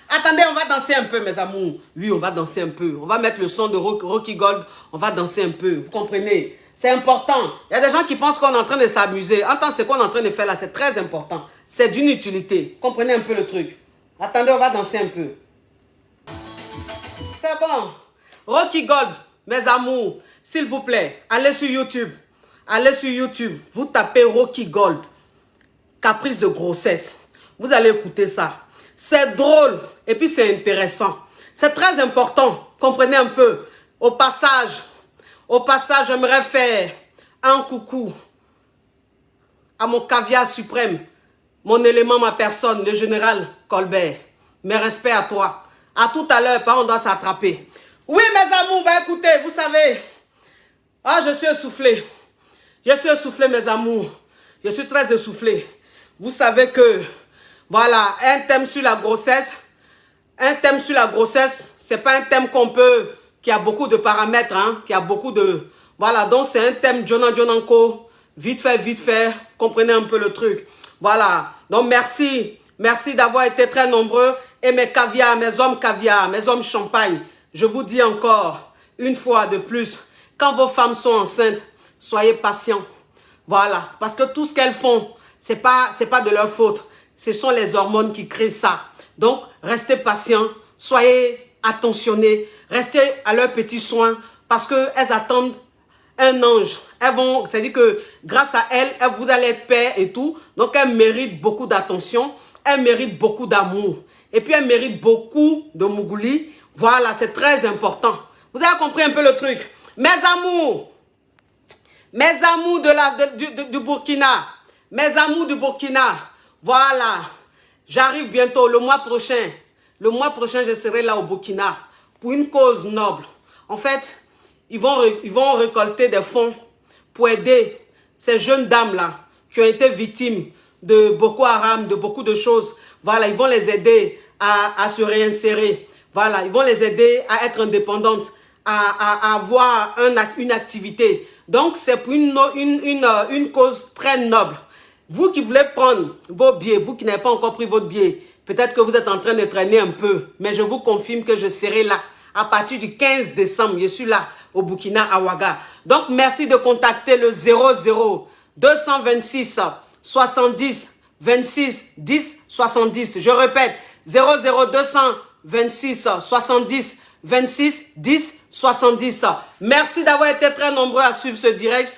Attendez, on va danser un peu, mes amours. Oui, on va danser un peu. On va mettre le son de Rocky Gold. On va danser un peu. Vous comprenez? C'est important. Il y a des gens qui pensent qu'on est en train de s'amuser. Entends ce qu'on est en train de faire là, c'est très important. C'est d'une utilité. Comprenez un peu le truc. Attendez, on va danser un peu. C'est bon. Rocky Gold, mes amours, s'il vous plaît, allez sur YouTube. Allez sur YouTube. Vous tapez Rocky Gold. Caprice de grossesse. Vous allez écouter ça. C'est drôle et puis c'est intéressant. C'est très important. Comprenez un peu. Au passage, j'aimerais faire un coucou à mon caviar suprême, mon élément, ma personne, le général Colbert. Mes respects à toi. À tout à l'heure, on doit s'attraper. Oui, mes amours, bah écoutez, vous savez, je suis essoufflé. Je suis essoufflé, mes amours. Je suis très essoufflé. Vous savez que, voilà, un thème sur la grossesse. Un thème sur la grossesse, c'est pas un thème qui a beaucoup de paramètres, hein, qui a beaucoup de... Voilà, donc c'est un thème Jonanko, vite fait, vous comprenez un peu le truc. Voilà, donc merci d'avoir été très nombreux. Et mes caviars, mes hommes champagne, je vous dis encore, une fois de plus, quand vos femmes sont enceintes, soyez patients. Voilà, parce que tout ce qu'elles font, c'est pas de leur faute. Ce sont les hormones qui créent ça. Donc, restez patients, soyez attentionnés, restez à leurs petits soins parce qu'elles attendent un ange. C'est-à-dire que grâce à elles, vous allez être père et tout. Donc, elles méritent beaucoup d'attention, elles méritent beaucoup d'amour. Et puis, elles méritent beaucoup de mougouli. Voilà, c'est très important. Vous avez compris un peu le truc. Mes amours du Burkina, mes amours du Burkina, voilà, j'arrive bientôt, le mois prochain. Le mois prochain, je serai là au Burkina pour une cause noble. En fait, ils vont récolter des fonds pour aider ces jeunes dames-là qui ont été victimes de Boko Haram, de beaucoup de choses. Voilà, ils vont les aider à se réinsérer. Voilà, ils vont les aider à être indépendantes, à avoir une activité. Donc, c'est pour une cause très noble. Vous qui voulez prendre vos billets, vous qui n'avez pas encore pris votre billet, peut-être que vous êtes en train de traîner un peu, mais je vous confirme que je serai là. À partir du 15 décembre, je suis là au Burkina, à Ouaga. Donc, merci de contacter le 00 226 70 26 10 70. Je répète, 00 226 70 26 10 70. Merci d'avoir été très nombreux à suivre ce direct.